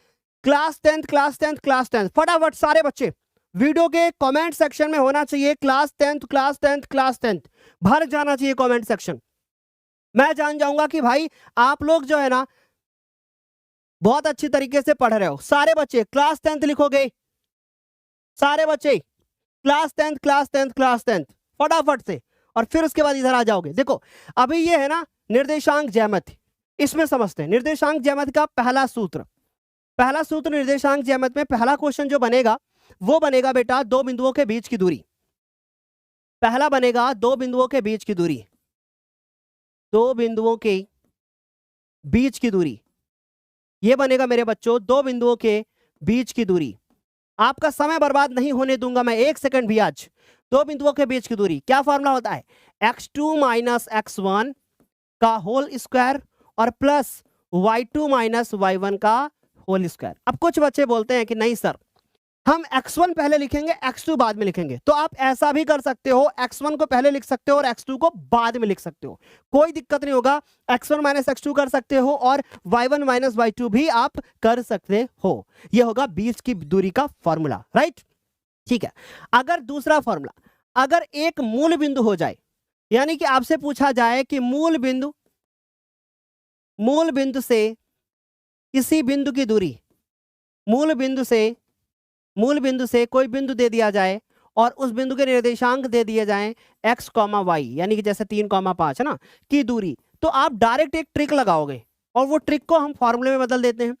class 10th class 10th class 10th। फटाफट सारे बच्चे वीडियो के कमेंट सेक्शन में होना चाहिए class 10th class 10th class 10th, भर जाना चाहिए कमेंट सेक्शन। मैं जान जाऊंगा कि भाई आप लोग जो है ना बहुत अच्छी तरीके से पढ़ रहे हो। सारे बच्चे क्लास 10th लिखोगे, सारे बच्चे class 10th class 10th class 10th फटाफट से, और फिर उसके बाद इधर आ जाओगे। देखो अभी ये है ना निर्देशांक ज्यामिति, इसमें समझते हैं निर्देशांक ज्यामिति का पहला सूत्र। पहला सूत्र निर्देशांक ज्यामिति में पहला क्वेश्चन जो बनेगा वो बनेगा बेटा दो बिंदुओं के बीच की दूरी। पहला बनेगा दो बिंदुओं के बीच की दूरी, दो बिंदुओं के बीच की दूरी, ये बनेगा मेरे बच्चों दो बिंदुओं के बीच की दूरी। आपका समय बर्बाद नहीं होने दूंगा मैं एक सेकंड भी आज। दो बिंदुओं के बीच की दूरी क्या फॉर्मूला होता है? x2 माइनस x1 का होल स्क्वायर और प्लस y2 माइनस y1 का होल स्क्वायर। अब कुछ बच्चे बोलते हैं कि नहीं सर हम x1 पहले लिखेंगे x2 बाद में लिखेंगे, तो आप ऐसा भी कर सकते हो, x1 को पहले लिख सकते हो और x2 को बाद में लिख सकते हो, कोई दिक्कत नहीं होगा। x1 माइनस x2 कर सकते हो और y1 माइनस y2 भी आप कर सकते हो। यह होगा बीच की दूरी का फॉर्मूला, राइट? ठीक है। अगर दूसरा फॉर्मूला, अगर एक मूल बिंदु हो जाए, यानी कि आपसे पूछा जाए कि मूल बिंदु से किसी बिंदु की दूरी, मूल बिंदु से कोई बिंदु दे दिया जाए और उस बिंदु के निर्देशांक दे दिए जाएं x, y, यानी कि जैसे 3,5 है ना की दूरी, तो आप डायरेक्ट एक ट्रिक लगाओगे और वो ट्रिक को हम फॉर्मूले में बदल देते हैं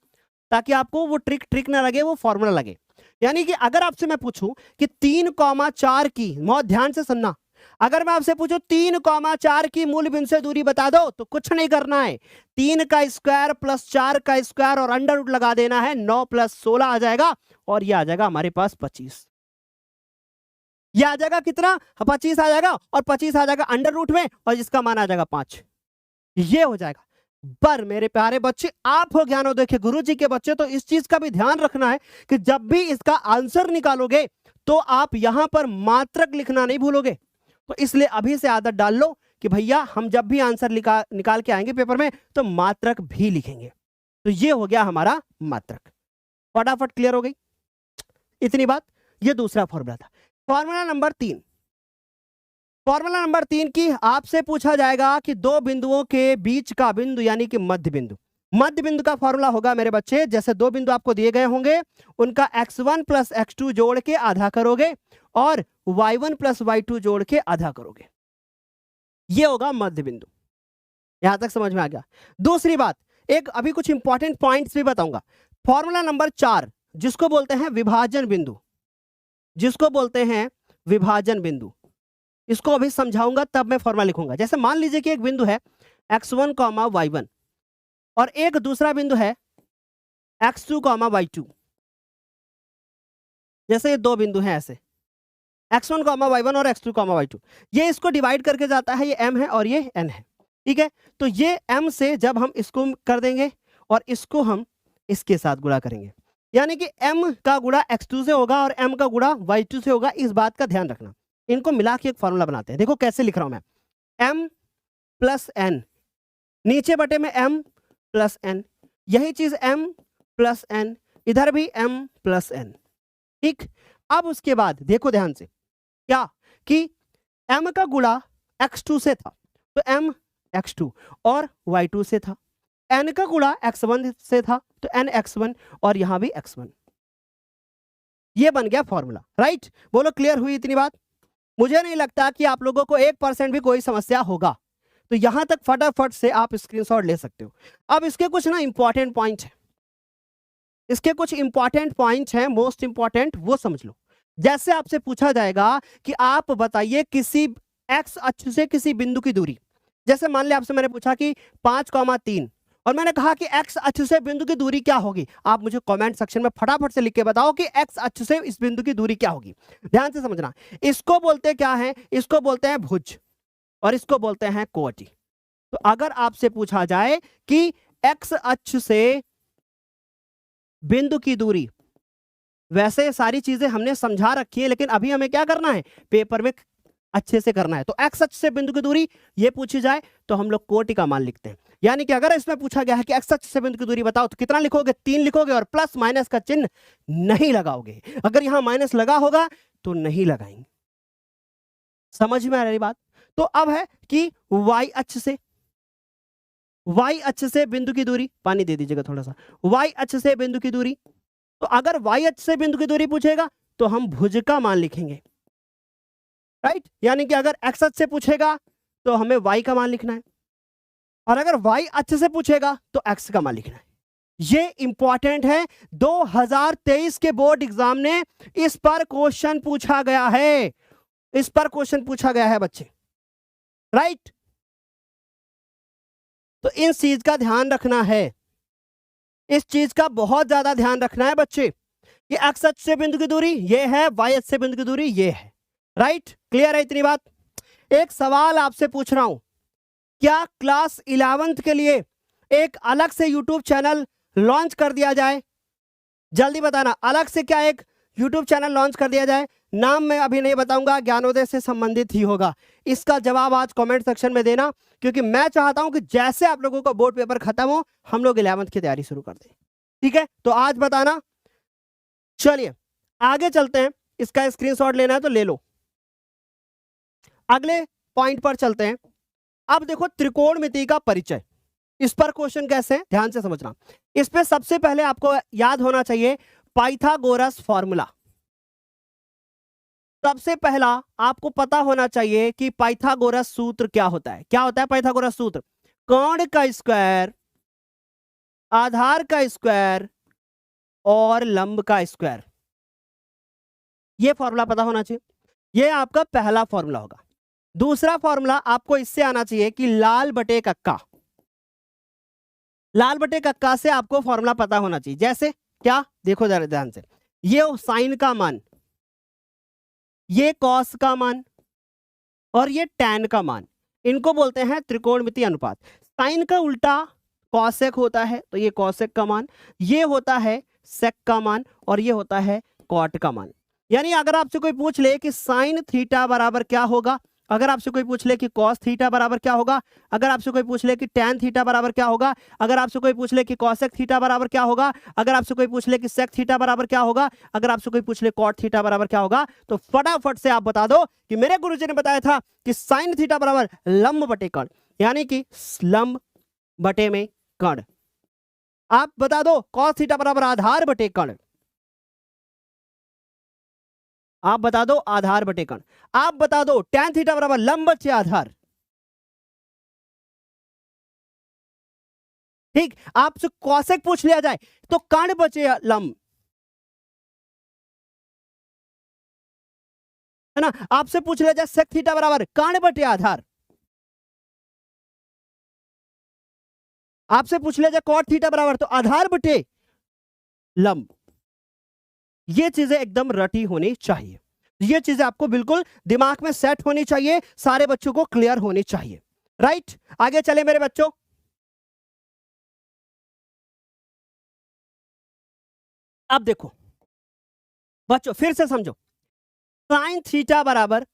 ताकि आपको वो ट्रिक ना लगे, वो फॉर्मूला लगे। यानी कि अगर आपसे मैं पूछूं कि 3,4 की, बहुत ध्यान से सुनना, अगर मैं आपसे पूछूं 3,4 की मूल बिंदु से दूरी बता दो, तो कुछ नहीं करना है, 3 का स्क्वायर प्लस 4 का स्क्वायर और अंडर रूट लगा देना है, 9 प्लस 16 आ जाएगा और ये आ जाएगा हमारे पास 25। ये आ जाएगा कितना? 25 आ जाएगा और 25 आ जाएगा अंडर रूट में और जिसका मान आ जाएगा 5, ये हो जाएगा। पर मेरे प्यारे बच्चे आप हो ज्ञानोदय के गुरु जी के बच्चे, तो इस चीज का भी ध्यान रखना है कि जब भी इसका आंसर निकालोगे तो आप यहां पर मात्रक लिखना नहीं भूलोगे। तो इसलिए अभी से आदत डाल लो कि भैया हम जब भी आंसर निकाल के आएंगे पेपर में तो मात्रक भी लिखेंगे। तो ये हो गया हमारा मात्रक, फटाफट क्लियर हो गई इतनी बात। ये दूसरा फॉर्मूला था। फॉर्मूला नंबर 3, फॉर्मूला नंबर 3 की आपसे पूछा जाएगा कि दो बिंदुओं के बीच का बिंदु यानी कि मध्य बिंदु। मध्य बिंदु का फॉर्मूला होगा मेरे बच्चे, जैसे दो बिंदु आपको दिए गए होंगे उनका x1 प्लस x2 जोड़ के आधा करोगे और y1 प्लस y2 जोड़ के आधा करोगे, ये होगा मध्य बिंदु। यहां तक समझ में आ गया? दूसरी बात, एक अभी कुछ इंपॉर्टेंट पॉइंट्स भी बताऊंगा। फॉर्मूला नंबर 4 जिसको बोलते हैं विभाजन बिंदु, जिसको बोलते हैं विभाजन बिंदु, इसको अभी समझाऊंगा तब मैं फॉर्मूला लिखूंगा। जैसे मान लीजिए कि एक बिंदु है x1, y1 और एक दूसरा बिंदु है x2, y2। जैसे ये दो बिंदु हैं ऐसे x1, y1 और x2, y2, ये इसको डिवाइड करके जाता है, ये m है और ये n है। ठीक है, तो ये m से जब हम इसको कर देंगे और इसको हम इसके साथ गुणा करेंगे, यानी कि m का गुणा x2 से होगा और m का गुणा y2 से होगा, इस बात का ध्यान रखना। इनको मिला के एक फॉर्मूला बनाते हैं। देखो कैसे लिख रहा हूं मैं, m प्लस n, नीचे बटे में m प्लस n, यही चीज m प्लस n, इधर भी m प्लस n। ठीक, अब उसके बाद देखो ध्यान से, क्या कि m का गुणा x2 से था तो m x2 और y2 से था, n का गुणा x1 से था तो n x1 और यहां भी x1। ये बन गया फॉर्मूला, राइट। बोलो क्लियर हुई इतनी बात? मुझे नहीं लगता कि आप लोगों को 1% भी कोई समस्या होगा, तो यहां तक फटाफट से आप स्क्रीनशॉट ले सकते हो। अब इसके कुछ ना इंपॉर्टेंट पॉइंट है, इसके कुछ इंपॉर्टेंट पॉइंट्स हैं, मोस्ट इंपॉर्टेंट, वो समझ लो। जैसे आपसे पूछा जाएगा कि आप बताइए किसी x अक्ष से किसी बिंदु की दूरी, जैसे मान लिया आपसे मैंने पूछा कि 5,3 और मैंने कहा कि x अक्ष से बिंदु की दूरी क्या होगी, आप मुझे कमेंट सेक्शन में फटाफट से लिख के बताओ कि x अक्ष से इस बिंदु की दूरी क्या होगी। ध्यान से समझना, इसको बोलते क्या है, इसको बोलते हैं भुज और इसको बोलते हैं कोटि। तो अगर आपसे पूछा जाए कि x अक्ष से बिंदु की दूरी, वैसे सारी चीजें हमने समझा रखी है, लेकिन अभी हमें क्या करना है, पेपर में अच्छे से करना है। तो x अक्ष से बिंदु की दूरी ये पूछी जाए तो हम लोग कोटि का मान लिखते हैं। यानी कि अगर इसमें पूछा गया है कि x अक्ष से बिंदु की दूरी बताओ तो कितना लिखोगे, 3 लिखोगे और प्लस माइनस का चिन्ह नहीं लगाओगे। अगर यहां माइनस लगा होगा तो नहीं लगाएंगे। समझ में आ रही बात? तो अब है कि y अक्ष से बिंदु की दूरी, पानी दे दीजिएगा थोड़ा सा, y अक्ष से बिंदु की दूरी, तो अगर y अक्ष से बिंदु की दूरी पूछेगा तो हम भुज का मान लिखेंगे, राइट। यानी कि अगर x अक्ष से पूछेगा तो हमें y का मान लिखना है, और अगर y अक्ष से पूछेगा तो x का मान लिखना है। ये इंपॉर्टेंट है, 2023 के बोर्ड एग्जाम ने इस पर क्वेश्चन पूछा गया है, इस पर क्वेश्चन पूछा गया है बच्चे, राइट। तो इन चीज का ध्यान रखना है, इस चीज का बहुत ज्यादा ध्यान रखना है बच्चे कि x अक्ष से बिंदु की दूरी ये है, y अक्ष से बिंदु की दूरी ये है, राइट। क्लियर है इतनी बात? एक सवाल आपसे पूछ रहा हूं, क्या क्लास 11th के लिए एक अलग से यूट्यूब चैनल लॉन्च कर दिया जाए? जल्दी बताना, अलग से क्या एक यूट्यूब चैनल लॉन्च कर दिया जाए? नाम मैं अभी नहीं बताऊंगा, ज्ञानोदय से संबंधित ही होगा। इसका जवाब आज कमेंट सेक्शन में देना, क्योंकि मैं चाहता हूं कि जैसे आप लोगों का बोर्ड पेपर खत्म हो हम लोग 11th की तैयारी शुरू कर दें, ठीक है? तो आज बताना। चलिए आगे चलते हैं, इसका स्क्रीनशॉट लेना है तो ले लो। अगले पॉइंट पर चलते हैं। अब देखो त्रिकोणमिति का परिचय, इस पर क्वेश्चन कैसे है ध्यान से समझना। इस पे सबसे पहले आपको याद होना चाहिए पाइथागोरस फॉर्मूला। सबसे पहला आपको पता होना चाहिए कि पाइथागोरस सूत्र क्या होता है। क्या होता है पाइथागोरस सूत्र? कोण का स्क्वायर, आधार का स्क्वायर और लंब का स्क्वायर। यह फॉर्मूला पता होना चाहिए, यह आपका पहला फॉर्मूला होगा। दूसरा फॉर्मूला आपको इससे आना चाहिए कि लाल बटे कक्का, लाल बटे कक्का से आपको फॉर्मूला पता होना चाहिए। जैसे क्या, देखो जरा ध्यान से, ये साइन का मान, ये कॉस का मान और ये टैन का मान, इनको बोलते हैं त्रिकोणमिति अनुपात। साइन का उल्टा कॉसेक होता है तो ये कॉसेक का मान, ये होता है सेक का मान और ये होता है कॉट का मान। यानी अगर आपसे कोई पूछ ले कि साइन थीटा बराबर क्या होगा, अगर आपसे कोई पूछ ले कि कॉस थीटा बराबर क्या होगा, अगर आपसे कोई पूछ ले कि टैन थीटा बराबर क्या होगा, अगर आपसे कोई पूछ ले कि कॉसेक थीटा बराबर क्या होगा, अगर आपसे कोई पूछ ले कि सेक थीटा बराबर क्या होगा, अगर आपसे कोई पूछ ले कॉट थीटा बराबर क्या होगा, तो फटाफट से आप बता दो कि मेरे गुरुजी ने बताया था कि साइन थीटा बराबर लंब बटे कर्ण, यानी कि लंब बटे में कर्ण। आप बता दो कॉस थीटा बराबर आधार बटे कर्ण, आप बता दो आधार बटे कर्ण। आप बता दो टैन थीटा बराबर लंब बटे आधार। ठीक, आपसे कॉसेक पूछ लिया जाए तो कर्ण बचे लंब, है ना। आपसे पूछ लिया जाए सेक थीटा बराबर कर्ण बटे आधार, आपसे पूछ लिया जाए कॉट थीटा बराबर तो आधार बटे लंब। ये चीजें एकदम रटी होनी चाहिए, ये चीजें आपको बिल्कुल दिमाग में सेट होनी चाहिए, सारे बच्चों को क्लियर होनी चाहिए। राइट, आगे चले मेरे बच्चों। अब देखो बच्चों, फिर से समझो, साइन थीटा बराबर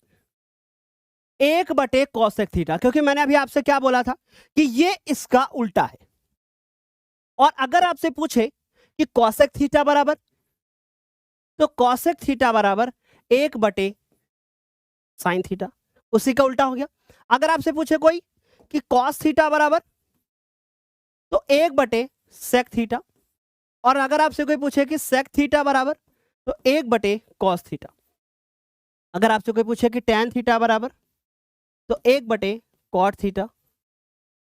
1/cosec थीटा, क्योंकि मैंने अभी आपसे क्या बोला था कि ये इसका उल्टा है। और अगर आपसे पूछे कि cosec थीटा बराबर, तो cosec थीटा बराबर 1/sin थीटा, उसी का उल्टा हो गया। अगर आपसे पूछे कोई कि cos थीटा बराबर, तो 1/sec थीटा। और अगर आपसे कोई पूछे कि sec थीटा बराबर, तो 1/cos थीटा। अगर आपसे कोई पूछे कि tan थीटा बराबर, तो 1/cot थीटा।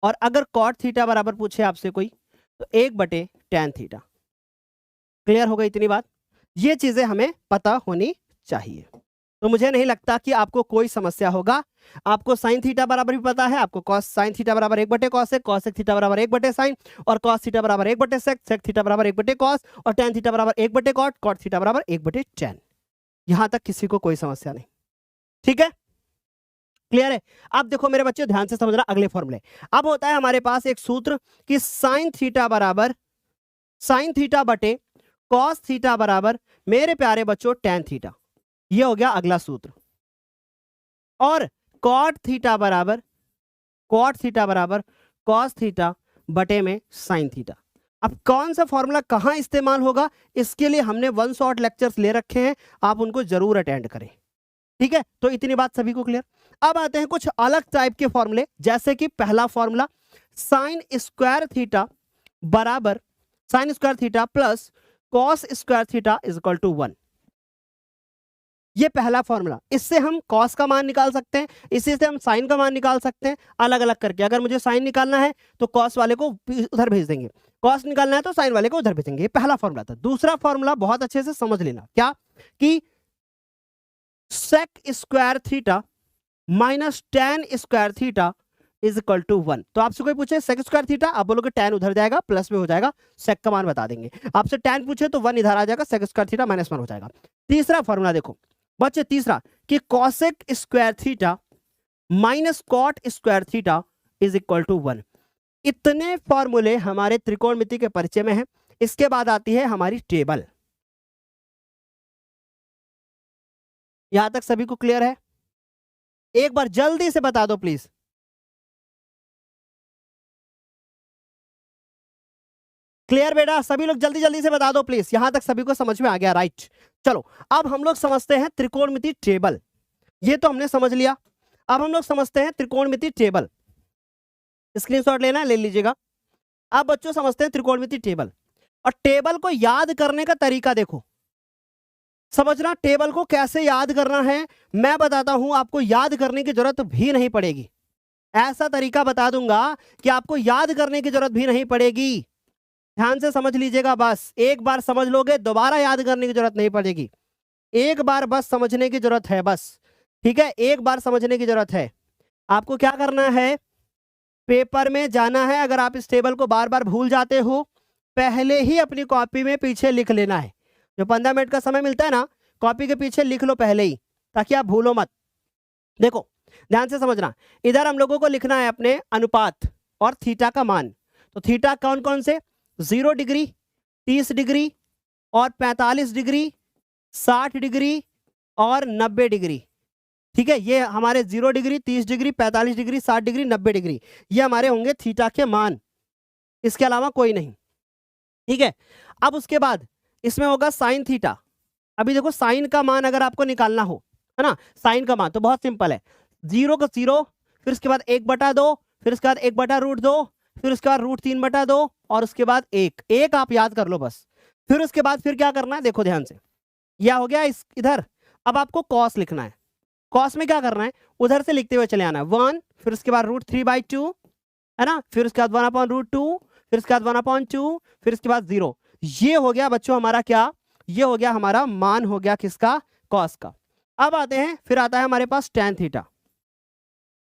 और अगर cot थीटा बराबर पूछे आपसे कोई, तो 1/tan थीटा। क्लियर हो गई इतनी बात? ये चीजें हमें पता होनी चाहिए। तो मुझे नहीं लगता कि आपको कोई समस्या होगा। आपको साइन थीटा बराबर भी पता है, आपको कॉस साइन थीटा बराबर 1/cosec, cosec थीटा बराबर 1/sin, और cos थीटा बराबर 1/sec, sec थीटा बराबर 1/cos, और tan थीटा बराबर 1/cot, cot थीटा बराबर 1/tan। यहां तक किसी को कोई समस्या नहीं, ठीक है? क्लियर है? अब देखो मेरे बच्चों, ध्यान से समझना अगले फॉर्मूले। अब होता है हमारे पास एक सूत्र कि साइन थीटा बराबर साइन थीटा बटे कॉस थीटा बराबर मेरे प्यारे बच्चों tan थीटा। ये हो गया अगला सूत्र। और कॉट थीटा बराबर कॉस थीटा बटे में साइन थीटा। अब कौन सा फॉर्मूला कहां इस्तेमाल होगा, इसके लिए हमने वन शॉट लेक्चर्स ले रखे हैं, आप उनको जरूर अटेंड करें, ठीक है? तो इतनी बात सभी को क्लियर। अब आते हैं कुछ अलग टाइप के फॉर्मूले, जैसे कि पहला फॉर्मूला साइन स्क्वायर थीटा बराबर sine square theta plus cos square theta is equal to 1। ये पहला फॉर्मूला, इससे हम कॉस का मान निकाल सकते हैं, इसी से हम साइन का मान निकाल सकते हैं, अलग अलग करके। अगर मुझे साइन निकालना है तो कॉस वाले को उधर भेज देंगे, कॉस निकालना है तो साइन वाले को उधर भेजेंगे। ये पहला फॉर्मूला था। दूसरा फॉर्मूला बहुत अच्छे से समझ लेना, क्या कि sec square theta minus tan square theta is equal to 1। तो आपसे कोई पूछे सेक स्क्वायर थीटा, आप बोलोगे tan उधर जाएगा, प्लस में हो जाएगा, सेक का मान बता देंगे। आपसे tan पूछे तो 1 इधर आ जाएगा, सेक स्क्वायर थीटा -1 हो जाएगा। तीसरा फॉर्मूला देखो बच्चे, तीसरा कि cosec square theta minus cot square theta is equal to 1। इतने फॉर्मूले हमारे त्रिकोणमिति के परिचय में है। इसके बाद आती है हमारी टेबल। यहां तक सभी को क्लियर है? एक बार जल्दी से बता दो प्लीज। क्लियर बेटा? सभी लोग जल्दी जल्दी से बता दो प्लीज। यहां तक सभी को समझ में आ गया? राइट, चलो अब हम लोग समझते हैं त्रिकोणमिति टेबल। ये तो हमने समझ लिया, अब हम लोग समझते हैं त्रिकोणमिति टेबल। स्क्रीनशॉट लेना है, ले लीजिएगा। अब बच्चों समझते हैं त्रिकोणमिति टेबल। और टेबल को याद करने का तरीका देखो, समझना टेबल को कैसे याद करना है मैं बताता हूं, आपको याद करने की जरूरत भी नहीं पड़ेगी। ऐसा तरीका बता दूंगा कि आपको याद करने की जरूरत भी नहीं पड़ेगी। ध्यान से समझ लीजिएगा, बस एक बार समझ लोगे, दोबारा याद करने की जरूरत नहीं पड़ेगी। एक बार बस समझने की जरूरत है, बस, ठीक है? एक बार समझने की जरूरत है। आपको क्या करना है, पेपर में जाना है। अगर आप इस टेबल को बार बार भूल जाते हो, पहले ही अपनी कॉपी में पीछे लिख लेना है। जो 15 मिनट का समय मिलता है ना, कॉपी के पीछे लिख लो पहले ही, ताकि आप भूलो मत। देखो ध्यान से समझना, इधर हम लोगों को लिखना है अपने अनुपात और थीटा का मान। तो थीटा कौन कौन से, 0 डिग्री, 30 डिग्री और 45 डिग्री, 60 डिग्री और 90 डिग्री, ठीक है? ये हमारे 0 degree, 30 degree, 45 degree, 60 degree, 90 degree, ये हमारे होंगे थीटा के मान, इसके अलावा कोई नहीं, ठीक है? अब उसके बाद इसमें होगा साइन थीटा। अभी देखो साइन का मान अगर आपको निकालना हो, है ना, साइन का मान तो बहुत सिंपल है, 0 का 0, फिर उसके बाद 1/2, फिर उसके बाद 1/√2, फिर उसके बाद √3/2 और उसके बाद 1 आप याद कर लो बस। फिर उसके बाद फिर क्या करना है, देखो ध्यान से, यह हो गया इस इधर। अब आपको कॉस लिखना है। कॉस में क्या करना है, उधर से लिखते हुए चले आना है, 1, फिर उसके बाद √3/2, है ना, फिर उसके बाद 1/√2, फिर उसके बाद 1/2, फिर उसके बाद 0। ये हो गया बच्चों हमारा क्या, ये हो गया हमारा मान, हो गया किसका, कॉस का। अब आते हैं, फिर आता है हमारे पास tan थीटा,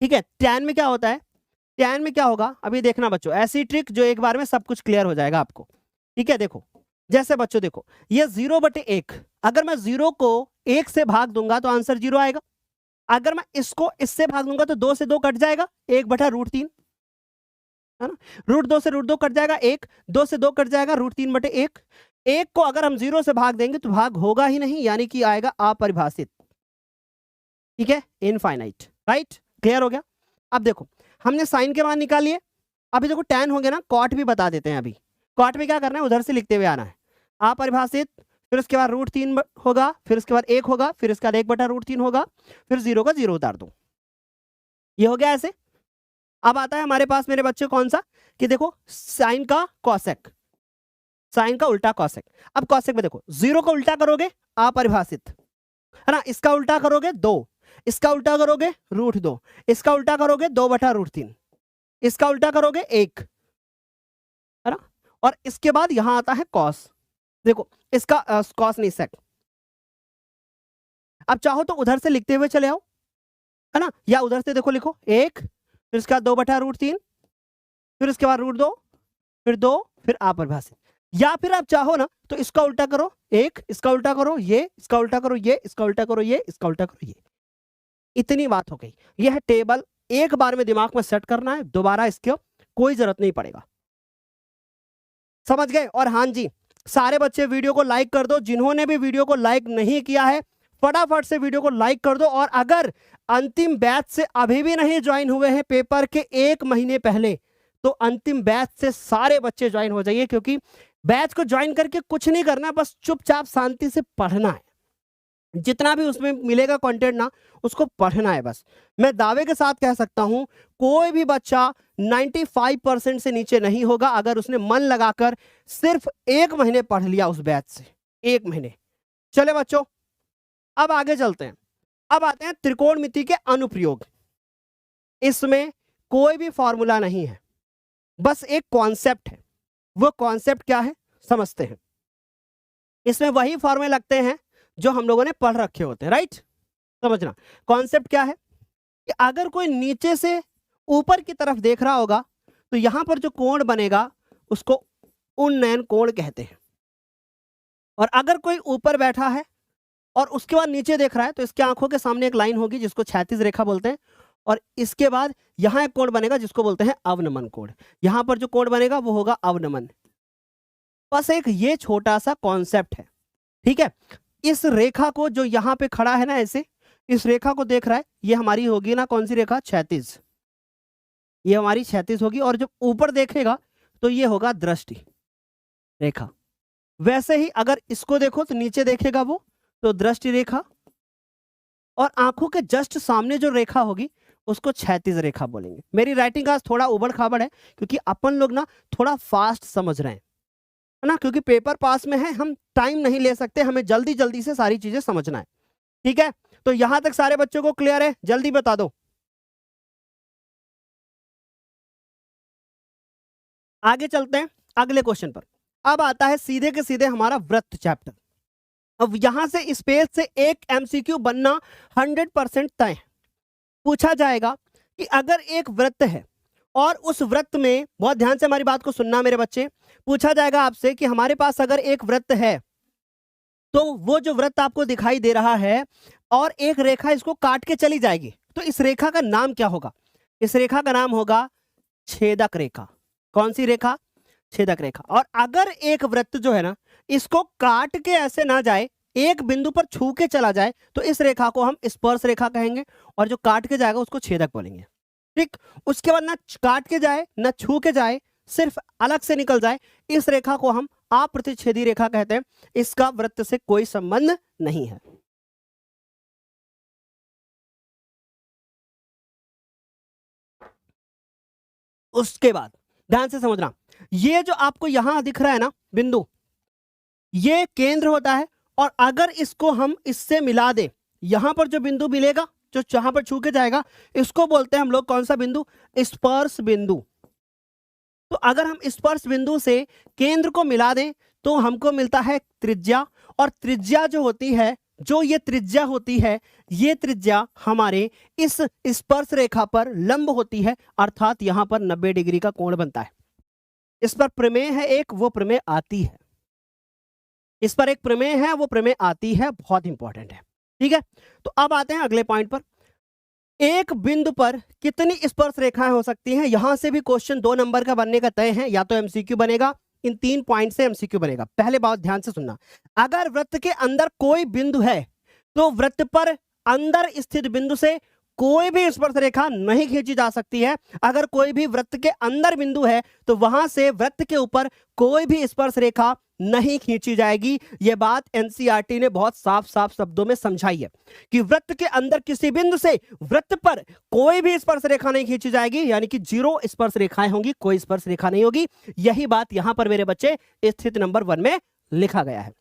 ठीक है? tan में क्या होता है, tan में क्या होगा अभी देखना बच्चों, ऐसी ट्रिक जो एक बार में सब कुछ क्लियर हो जाएगा आपको, ठीक है? देखो जैसे बच्चों देखो, ये 0/1, अगर मैं 0 को 1 से भाग दूंगा तो आंसर 0 आएगा। अगर मैं इसको इससे भाग दूंगा तो 2 से 2 कट जाएगा, 1/√3, है ना। √2 से √2 कट जाएगा 1, 2 से 2 कट जाएगा √3/1। 1 को अगर हम 0 से भाग देंगे तो भाग होगा ही नहीं, यानी कि आएगा अपरिभाषित, ठीक है, इनफाइनाइट, राइट, क्लियर हो गया। अब देखो हमने साइन के मान निकाल लिए, अभी देखो tan हो गया ना, कॉट भी बता देते हैं। अभी कॉट में क्या करना है, उधर से लिखते हुए आना है, अपरिभाषित, फिर उसके बाद √3 होगा, फिर उसके बाद 1 होगा, फिर उसके बाद 1/√3 होगा, फिर 0 का 0 उतार दो, ये हो गया ऐसे। अब आता है हमारे पास मेरे बच्चे कौन सा, कि देखो साइन का कॉसेक, साइन का उल्टा कॉसेक। अब कॉसेक में देखो 0 को उल्टा करोगे अपरिभाषित, है ना, इसका उल्टा करोगे 2, इसका उल्टा करोगे √2, इसका उल्टा करोगे 2/√3, इसका उल्टा करोगे 1, है ना। और इसके बाद यहां आता है कॉस, देखो इसका कॉस नहीं सेक। अब चाहो तो उधर से लिखते हुए चले आओ, है ना, या उधर से देखो लिखो 1, फिर इसका 2/√3, फिर इसके बाद √2, फिर 2, फिर अपरिभाषित। या फिर आप चाहो ना तो इसका उल्टा करो 1, इसका उल्टा करो ये, इसका उल्टा करो ये, इसका उल्टा करो ये, इसका उल्टा करो ये। इतनी बात हो गई। यह टेबल एक बार में दिमाग में सेट करना है, दोबारा इसकी कोई जरूरत नहीं पड़ेगा, समझ गए। और हाँ जी, सारे बच्चे वीडियो को लाइक कर दो, जिन्होंने भी वीडियो को लाइक नहीं किया है फटाफट से वीडियो को लाइक कर दो। और अगर अंतिम बैच से अभी भी नहीं ज्वाइन हुए हैं पेपर के 1 महीने पहले, तो अंतिम बैच से सारे बच्चे ज्वाइन हो जाइए, क्योंकि बैच को ज्वाइन करके कुछ नहीं करना, बस चुपचाप शांति से पढ़ना है, जितना भी उसमें मिलेगा कंटेंट ना, उसको पढ़ना है बस। मैं दावे के साथ कह सकता हूं कोई भी बच्चा 95% से नीचे नहीं होगा अगर उसने मन लगाकर सिर्फ 1 महीने पढ़ लिया उस बैच से, 1 महीने। चले बच्चों अब आगे चलते हैं। अब आते हैं त्रिकोणमिति के अनुप्रयोग। इसमें कोई भी फॉर्मूला नहीं है, बस एक कॉन्सेप्ट है। वो कॉन्सेप्ट क्या है समझते हैं। इसमें वही फॉर्मूले लगते हैं जो हम लोगों ने पढ़ रखे होते हैं, राइट। समझना कॉन्सेप्ट क्या है कि अगर कोई नीचे से ऊपर की तरफ देख रहा होगा तो यहां पर जो कोण बनेगा उसको उन्नयन कोण कहते हैं। और अगर कोई ऊपर बैठा है और उसके बाद नीचे देख रहा है तो इसकी आंखों के सामने एक लाइन होगी जिसको क्षैतिज रेखा बोलते हैं, और इसके बाद यहां एक कोण बनेगा जिसको बोलते हैं अवनमन कोण। यहां पर जो कोण बनेगा वो होगा अवनमन। बस एक ये छोटा सा कॉन्सेप्ट है, ठीक है। इस रेखा को जो यहां पे खड़ा है ना, ऐसे इस रेखा को देख रहा है, ये हमारी होगी ना कौन सी रेखा, क्षैतिज, ये हमारी क्षैतिज होगी। और जब ऊपर देखेगा तो ये होगा दृष्टि रेखा। वैसे ही अगर इसको देखो तो नीचे देखेगा वो तो दृष्टि रेखा, और आंखों के जस्ट सामने जो रेखा होगी उसको क्षैतिज रेखा बोलेंगे। मेरी राइटिंग आज थोड़ा उबड़ खाबड़ है क्योंकि अपन लोग ना थोड़ा फास्ट समझ रहे हैं, है ना, क्योंकि पेपर पास में है, हम टाइम नहीं ले सकते, हमें जल्दी जल्दी से सारी चीजें समझना है, ठीक है। तो यहां तक सारे बच्चों को क्लियर है, जल्दी बता दो। आगे चलते हैं अगले क्वेश्चन पर। अब आता है सीधे के सीधे हमारा वृत्त चैप्टर। अब यहां से इस पेज से एक एमसीक्यू बनना 100% तय है। पूछा जाएगा कि अगर एक वृत्त है और उस वृत्त में, बहुत ध्यान से हमारी बात को सुनना मेरे बच्चे, पूछा जाएगा आपसे कि हमारे पास अगर एक वृत्त है तो वो जो वृत्त आपको दिखाई दे रहा है और एक रेखा इसको काट के चली जाएगी, तो इस रेखा का नाम क्या होगा? इस रेखा का नाम होगा छेदक रेखा। कौन सी रेखा? छेदक रेखा। और अगर एक वृत्त जो है ना इसको काट के ऐसे ना जाए, एक बिंदु पर छू के चला जाए, तो इस रेखा को हम स्पर्श रेखा कहेंगे, और जो काट के जाएगा उसको छेदक बोलेंगे, ठीक। उसके बाद ना काट के जाए ना छू के जाए, सिर्फ अलग से निकल जाए, इस रेखा को हम अप्रतिच्छेदी रेखा कहते हैं। इसका वृत्त से कोई संबंध नहीं है। उसके बाद ध्यान से समझना, ये जो आपको यहां दिख रहा है ना बिंदु, ये केंद्र होता है, और अगर इसको हम इससे मिला दें, यहां पर जो बिंदु मिलेगा, जो जहां पर छू के जाएगा, इसको बोलते हैं हम लोग कौन सा बिंदु? स्पर्श बिंदु। तो अगर हम स्पर्श बिंदु से केंद्र को मिला दें तो हमको मिलता है त्रिज्या, और त्रिज्या जो होती है, जो ये त्रिज्या होती है, ये त्रिज्या हमारे इस स्पर्श रेखा पर लंब होती है, अर्थात यहां पर 90 डिग्री का कोण बनता है। इस पर प्रमेय है एक, वो प्रमेय आती है, इस पर एक प्रमेय है, वो प्रमेय आती है, बहुत इंपॉर्टेंट है, ठीक है। तो अब आते हैं अगले पॉइंट पर। एक बिंदु पर कितनी स्पर्श रेखाएं हो सकती हैं? यहां से भी क्वेश्चन 2 नंबर का बनने का तय है, या तो एमसीक्यू बनेगा, इन 3 पॉइंट से एमसीक्यू बनेगा। पहले बात ध्यान से सुनना, अगर वृत्त के अंदर कोई बिंदु है तो वृत्त पर अंदर स्थित बिंदु से कोई भी स्पर्श रेखा नहीं खींची जा सकती है। अगर कोई भी वृत्त के अंदर बिंदु है तो वहां से वृत्त के ऊपर कोई भी स्पर्श रेखा नहीं खींची जाएगी। यह बात एनसीईआरटी ने बहुत साफ साफ शब्दों में समझाई है कि वृत्त के अंदर किसी बिंदु से वृत्त पर कोई भी स्पर्श रेखा नहीं खींची जाएगी, यानी कि 0 स्पर्श रेखाएं होंगी, कोई स्पर्श रेखा नहीं होगी। यही बात यहां पर मेरे बच्चे स्थिति नंबर 1 में लिखा गया है।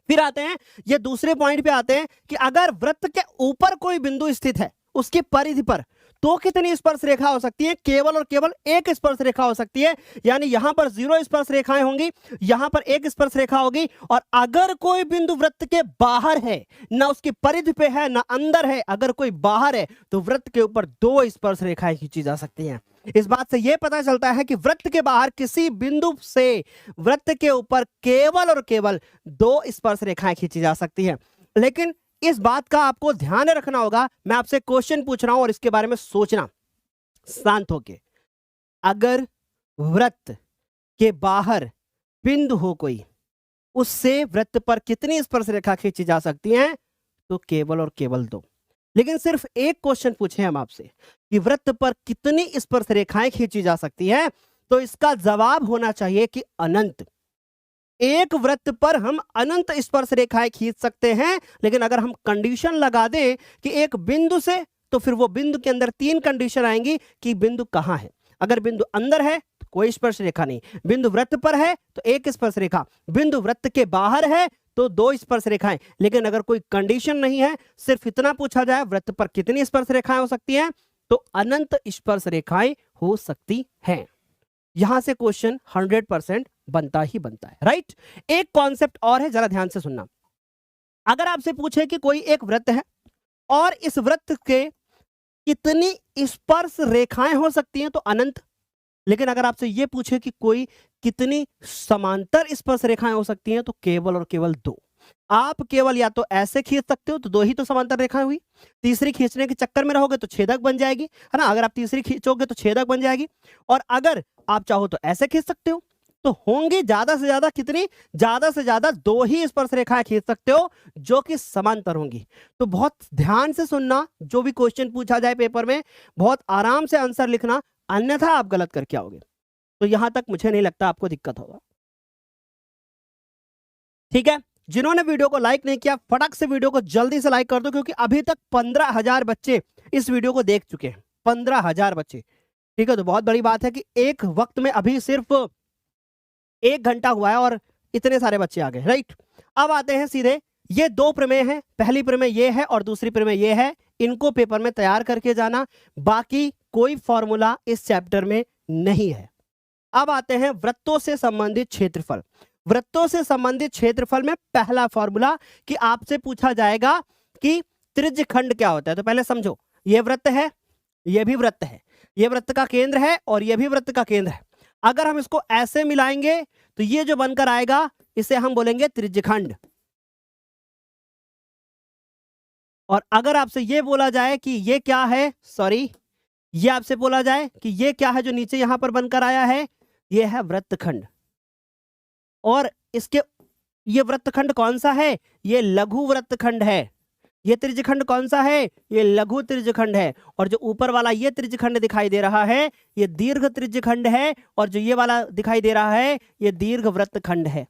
फिर आते हैं, ये दूसरे पॉइंट पे आते हैं कि अगर वृत्त के ऊपर कोई बिंदु स्थित है, उसकी परिधि पर, तो कितनी स्पर्श रेखा हो सकती है? केवल और केवल एक स्पर्श रेखा हो सकती है, यानी यहां पर 0 स्पर्श रेखाएं होंगी, यहां पर एक स्पर्श रेखा होगी। और अगर कोई बिंदु वृत्त के बाहर है, ना उसकी परिधि पे है ना अंदर है, अगर कोई बाहर है तो वृत्त के ऊपर 2 स्पर्श रेखाएं खींची जा सकती हैं। इस बात से यह पता चलता है कि वृत्त के बाहर किसी बिंदु से वृत्त के ऊपर केवल और केवल 2 स्पर्श रेखाएं खींची जा सकती हैं। लेकिन इस बात का आपको ध्यान रखना होगा, मैं आपसे क्वेश्चन पूछ रहा हूं और इसके बारे में सोचना शांत होके। अगर वृत्त के बाहर बिंदु हो कोई, उससे वृत्त पर कितनी स्पर्श रेखा खींची जा सकती हैं? तो केवल और केवल 2। लेकिन सिर्फ एक क्वेश्चन पूछे हम आपसे कि वृत्त पर कितनी स्पर्श रेखाएं खींची जा सकती हैं, तो इसका जवाब होना चाहिए कि अनंत। एक वृत्त पर हम अनंत स्पर्श रेखाएं खींच सकते हैं। लेकिन अगर हम कंडीशन लगा दें कि एक बिंदु से, तो फिर वो बिंदु के अंदर 3 कंडीशन आएंगी कि बिंदु कहां है। अगर बिंदु अंदर है तो कोई स्पर्श रेखा नहीं, बिंदु वृत्त पर है तो 1 स्पर्श रेखा, बिंदु वृत्त के बाहर है तो 2 स्पर्श रेखाएं। लेकिन अगर कोई कंडीशन नहीं है, सिर्फ इतना पूछा जाए वृत्त पर कितनी स्पर्श रेखाएं हो सकती हैं, तो अनंत स्पर्श रेखाएं हो सकती हैं। यहां से क्वेश्चन 100% बनता ही बनता है, राइट। एक कॉन्सेप्ट और है, जरा ध्यान से सुनना। अगर आपसे पूछे कि कोई एक वृत्त है और इस वृत्त के कितनी स्पर्श रेखाएं हो सकती हैं, तो अनंत। लेकिन अगर आपसे यह पूछे कि कोई कितनी समांतर स्पर्श रेखाएं हो सकती हैं, तो केवल और केवल 2। आप केवल या तो ऐसे खींच सकते हो तो 2 ही तो समांतर रेखाएं हुई, तीसरी खींचने के चक्कर में रहोगे तो छेदक बन जाएगी, है ना। अगर आप तीसरी खींचोगे तो छेदक बन जाएगी। और अगर आप चाहो तो ऐसे खींच सकते हो, तो होंगी ज्यादा से ज्यादा कितनी? ज्यादा से ज्यादा 2 ही स्पर्श रेखाएं खींच सकते हो जो कि समांतर होंगी। तो बहुत ध्यान से सुनना, जो भी क्वेश्चन पूछा जाए पेपर में बहुत आराम से आंसर लिखना, अन्यथा आप गलत करके आओगे। तो यहां तक मुझे नहीं लगता आपको दिक्कत होगा, ठीक है। जिन्होंने वीडियो को लाइक नहीं किया, फटक से वीडियो को जल्दी से लाइक कर दो, क्योंकि अभी तक 15,000 बच्चे इस वीडियो को देख चुके हैं। 15,000 बच्चे, ठीक है। तो बहुत बड़ी बात है कि एक वक्त में अभी सिर्फ 1 घंटा हुआ है और इतने सारे बच्चे आ गए, राइट। अब आते हैं सीधे, ये 2 प्रमेय हैं, पहली प्रमेय ये है और दूसरी प्रमेय ये है। इनको पेपर में तैयार करके जाना, बाकी कोई फॉर्मूला इस चैप्टर में नहीं है। अब आते हैं वृत्तों से संबंधित क्षेत्रफल। वृत्तों से संबंधित क्षेत्रफल में पहला फॉर्मूला कि आपसे पूछा जाएगा कि त्रिज्यखंड क्या होता है। तो पहले समझो, ये वृत्त है, ये भी वृत्त है, ये वृत्त का केंद्र है और ये भी वृत्त का केंद्र है। अगर हम इसको ऐसे मिलाएंगे तो ये जो बनकर आएगा इसे हम बोलेंगे त्रिज्यखंड। और अगर आपसे ये बोला जाए कि ये क्या है, सॉरी, ये आपसे बोला जाए कि ये क्या है जो नीचे यहां पर बनकर आया है, ये है वृत्तखंड। और इसके ये वृत्तखंड कौन सा है? ये लघु वृत्तखंड है। ये त्रिज्यखंड कौन सा है? ये लघु त्रिज्यखंड है। और जो ऊपर वाला ये त्रिज्यखंड दिखाई दे रहा है ये दीर्घ त्रिज्यखंड है, और जो ये वाला दिखाई दे रहा है ये दीर्घ वृत्तखंड है।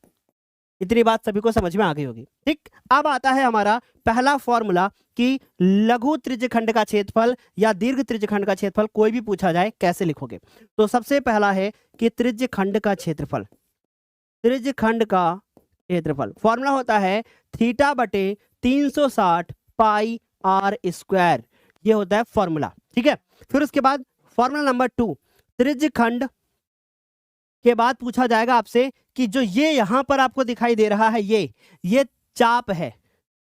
इतनी बात सभी को समझ में आ गई होगी, ठीक। अब आता है हमारा पहला फॉर्मूला कि लघु त्रिज्यखंड का क्षेत्रफल या दीर्घ त्रिज्यखंड का क्षेत्रफल कोई भी पूछा जाए कैसे लिखोगे। तो सबसे पहला है कि त्रिज्यखंड का क्षेत्रफल। त्रिज्यखंड का क्षेत्रफल फॉर्मूला होता है θ/360 पाई आर स्क्वायर। ये होता है फॉर्मूला, ठीक है। फिर उसके बाद फॉर्मूला नंबर 2, त्रिज्यखंड के बाद पूछा जाएगा आपसे कि जो ये यहां पर आपको दिखाई दे रहा है ये चाप है,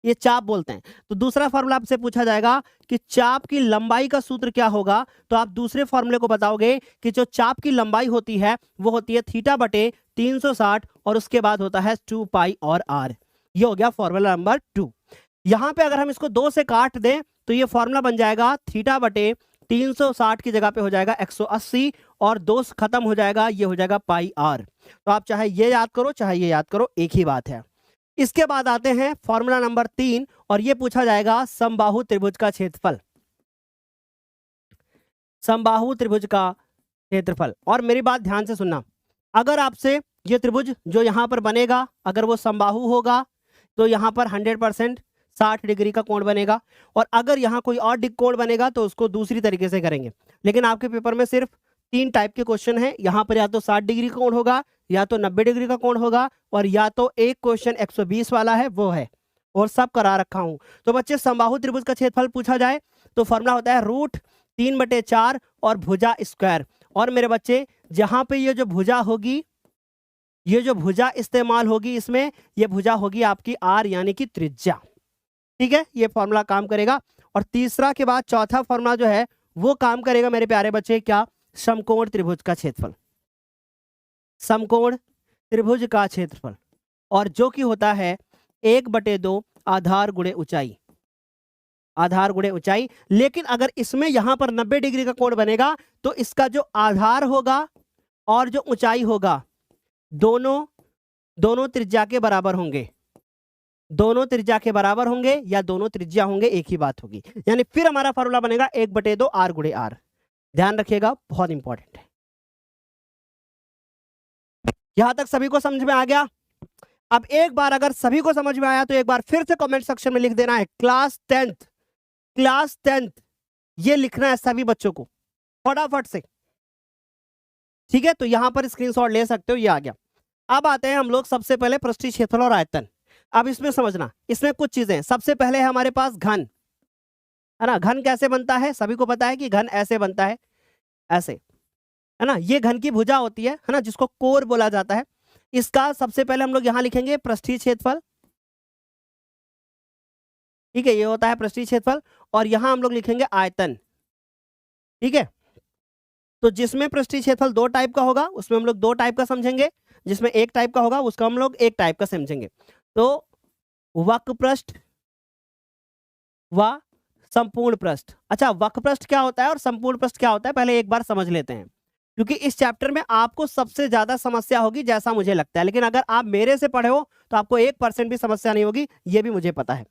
ये चाप बोलते हैं। तो दूसरा फॉर्मूला आपसे पूछा जाएगा कि चाप की लंबाई का सूत्र क्या होगा। तो आप दूसरे फॉर्मूले को बताओगे कि जो चाप की लंबाई होती है वो होती है θ/360 और उसके बाद होता है 2 पाई और r। ये हो गया फॉर्मूला नंबर 2। यहाँ पे अगर हम इसको 2 से काट दें तो ये फॉर्मूला बन जाएगा थीटा बटे 360 की जगह पे हो जाएगा 180 और 2 से खत्म हो जाएगा, ये हो जाएगा पाई आर। तो आप चाहे ये याद करो चाहे ये याद करो, एक ही बात है। इसके बाद आते हैं फॉर्मूला नंबर 3 और ये पूछा जाएगा समबाहु त्रिभुज का क्षेत्रफल। समबाहु त्रिभुज का क्षेत्रफल। और मेरी बात ध्यान से सुनना, अगर आपसे ये त्रिभुज जो यहाँ पर बनेगा अगर वो समबाहु होगा तो यहाँ पर 100% 60 डिग्री का कोण बनेगा, और अगर यहाँ कोई और कोण बनेगा तो उसको दूसरी तरीके से करेंगे। लेकिन आपके पेपर में सिर्फ 3 टाइप के क्वेश्चन हैं, यहाँ पर या तो 60 डिग्री का कोण होगा, या तो 90 डिग्री का कोण होगा, और या तो एक क्वेश्चन 120 वाला है वो है, और सब करा रखा हूं। तो बच्चे समबाहु त्रिभुज का क्षेत्रफल पूछा जाए तो फॉर्मूला होता है √3/4 और भुजा स्क्वायर। और मेरे बच्चे जहां पे ये जो भुजा होगी, ये जो भुजा इस्तेमाल होगी इसमें, ये भुजा होगी आपकी आर यानी कि त्रिज्या। ठीक है, ये फॉर्मूला काम करेगा। और तीसरा के बाद चौथा फॉर्मूला जो है वो काम करेगा मेरे प्यारे बच्चे, क्या? समकोण त्रिभुज का क्षेत्रफल। समकोण त्रिभुज का क्षेत्रफल, और जो कि होता है 1/2 आधार गुणे ऊंचाई, आधार गुणे ऊंचाई। लेकिन अगर इसमें यहां पर 90 डिग्री का कोण बनेगा तो इसका जो आधार होगा और जो ऊंचाई होगा दोनों त्रिज्या के बराबर होंगे, दोनों त्रिज्या के बराबर होंगे या दोनों त्रिज्या होंगे, एक ही बात होगी। यानी फिर हमारा फॉर्मूला बनेगा 1/2 आर गुणे आर। ध्यान रखिएगा, बहुत इंपॉर्टेंट है। यहां तक सभी को समझ में आ गया? अब एक बार अगर सभी को समझ में आया तो एक बार फिर से कमेंट सेक्शन में लिख देना है क्लास 10th, क्लास 10th ये लिखना है सभी बच्चों को फटाफट से। ठीक है, तो यहां पर स्क्रीनशॉट ले सकते हो, ये आ गया। अब आते हैं हम लोग सबसे पहले पृष्ठीय क्षेत्रफल और आयतन। अब इसमें समझना, इसमें कुछ चीजें, सबसे पहले है हमारे पास घन, है ना। घन कैसे बनता है? सभी को पता है कि घन ऐसे बनता है, ऐसे, है ना। ये घन की भुजा होती है ना, जिसको कोर बोला जाता है। इसका सबसे पहले हम लोग यहां लिखेंगे पृष्ठीय क्षेत्रफल। ठीक है, ये होता है पृष्ठीय क्षेत्रफल, और यहां हम लोग लिखेंगे आयतन। ठीक है, तो जिसमें पृष्ठीय क्षेत्रफल 2 टाइप का होगा उसमें हम लोग 2 टाइप का समझेंगे, जिसमें 1 टाइप का होगा उसका हम लोग 1 टाइप का समझेंगे। तो वक्रपृष्ठ व संपूर्ण पृष्ठ। अच्छा, वक्रपृष्ठ क्या होता है और संपूर्ण पृष्ठ क्या होता है पहले एक बार समझ लेते हैं, क्योंकि इस चैप्टर में आपको सबसे ज्यादा समस्या होगी जैसा मुझे लगता है। लेकिन अगर आप मेरे से पढ़े हो तो आपको 1% भी समस्या नहीं होगी, ये भी मुझे पता है।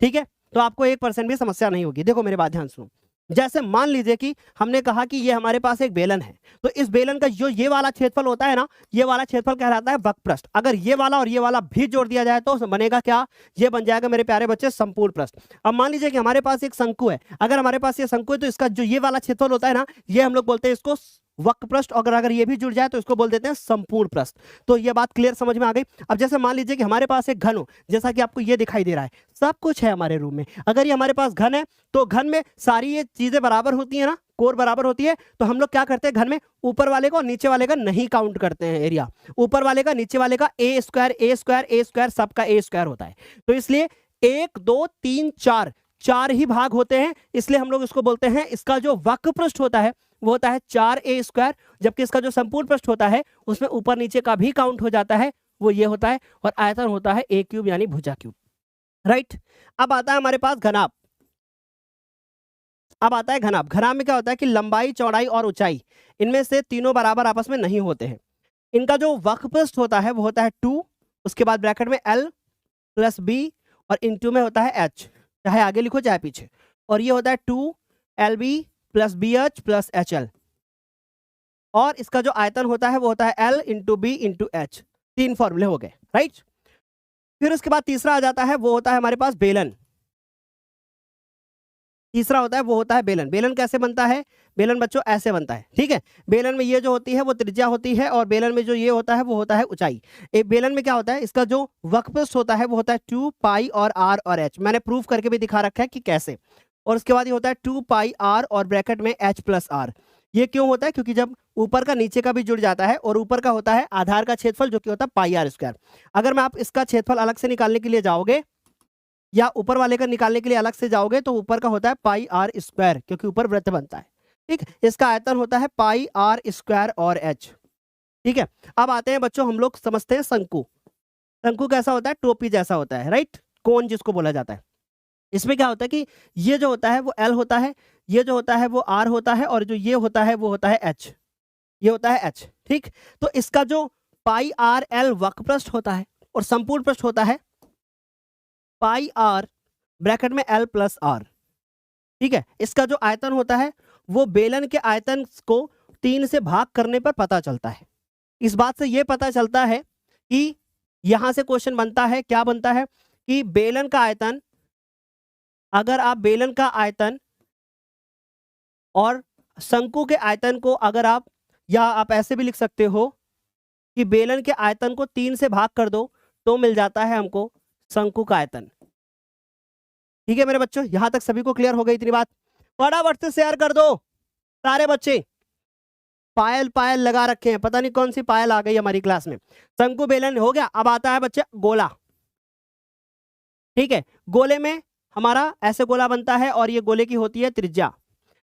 ठीक है, तो आपको 1% भी समस्या नहीं होगी। देखो मेरे बात ध्यान सुनो, जैसे मान लीजिए कि हमने कहा कि ये हमारे पास एक बेलन है, तो इस बेलन का जो ये वाला क्षेत्रफल होता है ना, ये वाला क्षेत्रफल कहलाता है वक्रपृष्ठ। अगर ये वाला और ये वाला भी जोड़ दिया जाए तो बनेगा क्या? ये बन जाएगा मेरे प्यारे बच्चे संपूर्ण पृष्ठ। अब मान लीजिए कि हमारे पास एक शंकु है, अगर हमारे पास ये शंकु है तो इसका जो ये वाला क्षेत्रफल होता है ना, ये हम लोग बोलते हैं इसको वक्रपृष्ठ, और अगर ये भी जुड़ जाए तो इसको बोल देते हैं संपूर्ण पृष्ठ। तो ये बात क्लियर समझ में आ गई? अब जैसे मान लीजिए कि हमारे पास एक घन हो, जैसा कि आपको ये दिखाई दे रहा है, सब कुछ है हमारे रूम में। अगर ये हमारे पास घन है तो घन में सारी ये चीजें बराबर होती है ना, कोर बराबर होती है, तो हम लोग क्या करते हैं घन में ऊपर वाले को और नीचे वाले का नहीं काउंट करते हैं एरिया। ऊपर वाले का नीचे वाले का ए स्क्वायर ए स्क्वायर ए स्क्वायर सबका ए स्क्वायर होता है। तो इसलिए 1 2 3 4 4 ही भाग होते हैं, इसलिए हम लोग इसको बोलते हैं, इसका जो वक्रपृष्ठ होता है वो होता है 4a स्क्वायर, जबकि इसका जो संपूर्ण पृष्ठ होता है उसमें ऊपर नीचे का भी काउंट हो जाता है, वो ये होता है, और आयतन होता है a क्यूब यानी भुजा क्यूब। राइट, अब आता है हमारे पास घनाभ। अब आता है घनाभ। घनाभ में क्या होता है कि लंबाई, चौड़ाई और ऊंचाई, इनमें से तीनों बराबर आपस में नहीं होते हैं। इनका जो वक्रपृष्ठ होता है वो होता है 2, उसके बाद ब्रैकेट में l प्लस b और इंटू में होता है h, चाहे आगे लिखो चाहे पीछे, और ये होता है 2lb plus BH plus HL, और इसका जो आयतन होता है वो होता है L into B into H. 3 फॉर्मूले हो गए। राइट, फिर उसके बाद तीसरा आ जाता है, वो होता है हमारे पास बेलन। तीसरा होता है वो होता है बेलन। बेलन कैसे बनता है? बेलन बच्चों ऐसे बनता है। ठीक है, बेलन में ये जो होती है वो त्रिज्या होती है, और बेलन में जो ये होता है वो होता है ऊंचाई। एक बेलन में क्या होता है, इसका जो वक्रपृष्ठ होता है वो होता है 2 पाई और r और h। मैंने प्रूफ करके भी दिखा रखा है कि कैसे। और उसके बाद ये होता है 2 पाई r और ब्रैकेट में h प्लस आर। ये क्यों होता है? क्योंकि जब ऊपर का नीचे का भी जुड़ जाता है, और ऊपर का होता है आधार का क्षेत्रफल जो कि होता है पाई आर स्क्वायर। अगर मैं आप इसका क्षेत्रफल अलग से निकालने के लिए जाओगे या ऊपर वाले का निकालने के लिए अलग से जाओगे तो ऊपर का होता है पाई आर स्क्वायर, क्योंकि ऊपर वृत्त बनता है। ठीक, इसका आयतन होता है पाई आर स्क्वायर और h। ठीक है, अब आते हैं बच्चों हम लोग समझते हैं शंकु। शंकु कैसा होता है? टोपी जैसा होता है। राइट, कोन जिसको बोला जाता है। इसमें क्या होता है कि ये जो होता है वो L होता है, ये जो होता है वो R होता है, और जो ये होता है वो होता है H, ये होता है H। ठीक, तो इसका जो पाई आर एल वक्र पृष्ठ होता है और संपूर्ण पृष्ठ होता है पाई आर ब्रैकेट में L प्लस R। ठीक है, इसका जो आयतन होता है वो बेलन के आयतन को 3 से भाग करने पर पता चलता है। इस बात से ये पता चलता है कि यहां से क्वेश्चन बनता है, क्या बनता है कि बेलन का आयतन, अगर आप बेलन का आयतन और शंकु के आयतन को अगर आप, या आप ऐसे भी लिख सकते हो कि बेलन के आयतन को 3 से भाग कर दो तो मिल जाता है हमको शंकु का आयतन। ठीक है मेरे बच्चों, यहां तक सभी को क्लियर हो गई इतनी बात? फटाफट से शेयर कर दो सारे बच्चे। पायल पायल लगा रखे हैं, पता नहीं कौन सी पायल आ गई हमारी क्लास में। शंकु बेलन हो गया, अब आता है बच्चे गोला। ठीक है, गोले में हमारा ऐसे गोला बनता है और ये गोले की होती है त्रिज्या।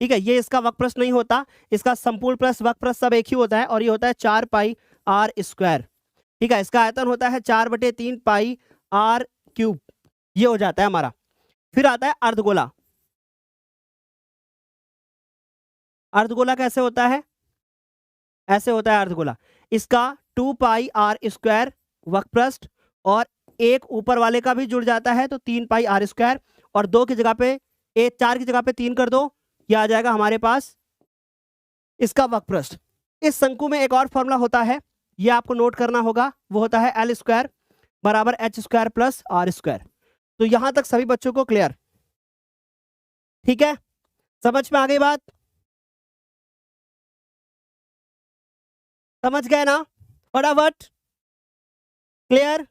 ठीक है, ये इसका वक्र प्रस्थ नहीं होता, इसका संपूर्ण प्रस्थ वक्र प्रस्थ सब एक ही होता है, और ये होता है 4 पाई आर स्क्वायर। ठीक है, इसका आयतन होता है 4/3 पाई आर क्यूब, ये हो जाता है हमारा। फिर आता है अर्धगोला। अर्धगोला कैसे होता है? ऐसे होता है अर्धगोला, इसका 2 पाई आर स्क्वायर वक्र प्रस्थ, और एक ऊपर वाले का भी जुड़ जाता है तो 3 पाई आर स्क्वायर, और 2 की जगह पे 4 की जगह पे 3 कर दो, ये आ जाएगा हमारे पास इसका वक्र प्रस्थ। इस शंकु में एक और फॉर्मूला होता है, ये आपको नोट करना होगा, वो होता है L स्क्वायर बराबर H square plus R square. तो यहां तक सभी बच्चों को क्लियर? ठीक है, समझ में आ गई बात? समझ गए ना? फटाफट क्लियर?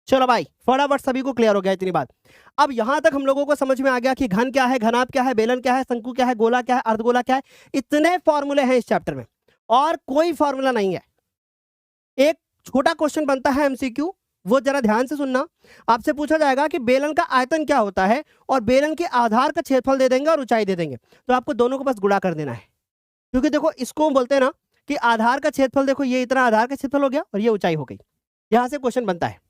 चलो भाई फटाफट सभी को क्लियर हो गया इतनी बात। अब यहां तक हम लोगों को समझ में आ गया कि घन क्या है, घनाभ क्या है, बेलन क्या है, शंकु क्या है, गोला क्या है, अर्धगोला क्या है। इतने फॉर्मूले हैं इस चैप्टर में और कोई फॉर्मूला नहीं है। एक छोटा क्वेश्चन बनता है एमसीक्यू, वो जरा ध्यान से सुनना। आपसे पूछा जाएगा कि बेलन का आयतन क्या होता है, और बेलन के आधार का क्षेत्रफल दे देंगे और ऊंचाई दे देंगे, तो आपको दोनों को बस गुणा कर देना है। क्योंकि देखो इसको बोलते हैं ना कि आधार का क्षेत्रफल, देखो ये इतना आधार का क्षेत्रफल हो गया और ये ऊंचाई हो गई, यहां से क्वेश्चन बनता है।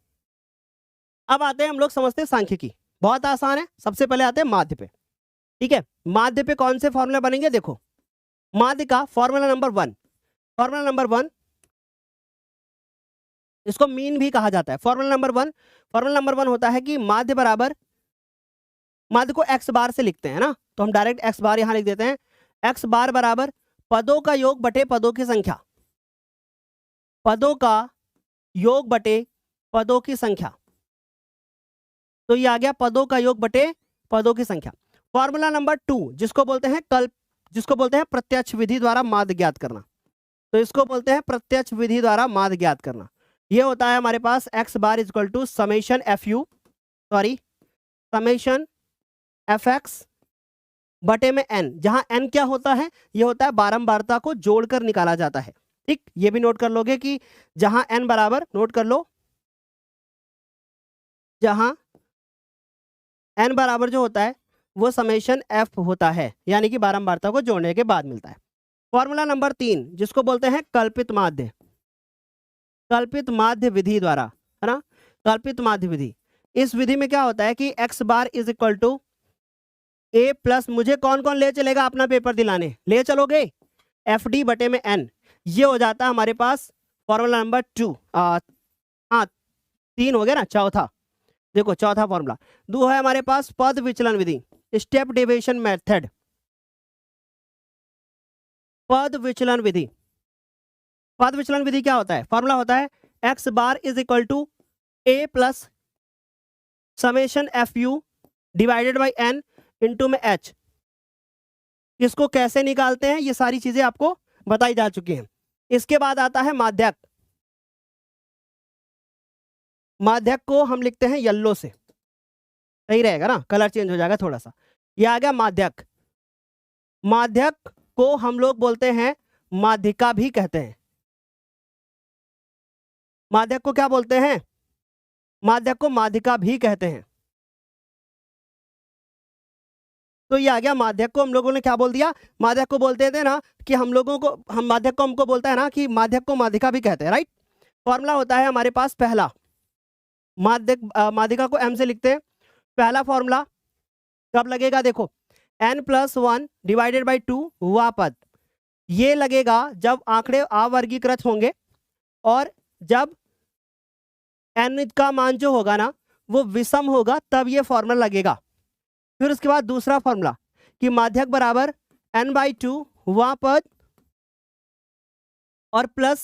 अब आते हैं हम लोग समझते हैं सांख्यिकी, बहुत आसान है। सबसे पहले आते हैं माध्य पे। ठीक है, माध्य पे कौन से फॉर्मूला बनेंगे? देखो माध्य का फॉर्मूला नंबर 1, फॉर्मूला नंबर 1, इसको मीन भी कहा जाता है। फॉर्मूला नंबर 1 होता है कि माध्य बराबर, माध्य को एक्स बार से लिखते हैं ना, तो हम डायरेक्ट एक्स बार यहां लिख देते हैं। एक्स बार बराबर पदों का योग बटे पदों की संख्या, पदों का योग बटे पदों की संख्या। तो ये आ गया पदों का योग बटे पदों की संख्या। फॉर्मूला नंबर 2 जिसको बोलते हैं जिसको बोलते हैं प्रत्यक्ष विधि द्वारा माध्य ज्ञात करना, तो इसको बोलते हैं प्रत्यक्ष विधि द्वारा माध्य ज्ञात करना। ये होता है हमारे पास x bar equal to summation f x बटे में एन, जहां एन क्या होता है? ये होता है बारंबारता को जोड़कर निकाला जाता है। ठीक, ये भी नोट कर लोगे कि जहां एन बराबर, नोट कर लो, जहां एन बराबर जो होता है वो समेशन एफ होता है, यानी कि बारंबारता को जोड़ने के बाद मिलता है। फॉर्मूला नंबर 3 जिसको बोलते हैं कल्पित माध्य, कल्पित माध्य विधि द्वारा, है ना, कल्पित माध्य विधि। इस विधि में क्या होता है कि X bar is equal to A plus, मुझे कौन कौन ले चलेगा अपना पेपर दिलाने? ले चलोगे? एफ डी बटे में एन, ये हो जाता है हमारे पास फॉर्मूला नंबर 2। हाँ 3 हो गया ना, चौथा देखो, चौथा फॉर्मूला 2 है हमारे पास पद विचलन विधि, स्टेप डेविएशन मेथड, पद विचलन विधि। पद विचलन विधि क्या होता है? फॉर्मूला होता है X bar is equal to A plus summation F U divided by N into में एच। इसको कैसे निकालते हैं ये सारी चीजें आपको बताई जा चुकी हैं। इसके बाद आता है माध्यक। माध्यक को हम लिखते हैं येलो से, सही रहेगा ना, कलर चेंज हो जाएगा थोड़ा सा। ये आ गया माध्यक। माध्यक को हम लोग बोलते हैं माध्यिका भी कहते हैं। माध्यक को क्या बोलते हैं? माध्यक को माध्यिका भी कहते हैं। तो ये आ गया माध्यक को हम लोगों ने क्या बोल दिया? माध्यक को बोलते थे ना कि हम लोगों को, हम माध्यक को हमको बोलता है ना कि माध्यक को माध्यिका भी कहते हैं, राइट। फॉर्मूला होता है हमारे पास पहला, माध्यक माध्यिका को एम से लिखते हैं। पहला फॉर्मूला कब लगेगा? देखो n+1 डिवाइडेड बाई 2 हुआ पद, ये लगेगा जब आंकड़े अवर्गीकृत होंगे और जब n का मान जो होगा ना वो विषम होगा, तब ये फॉर्मूला लगेगा। फिर उसके बाद दूसरा फॉर्मूला कि माध्यक बराबर n/2 हुआ पद और प्लस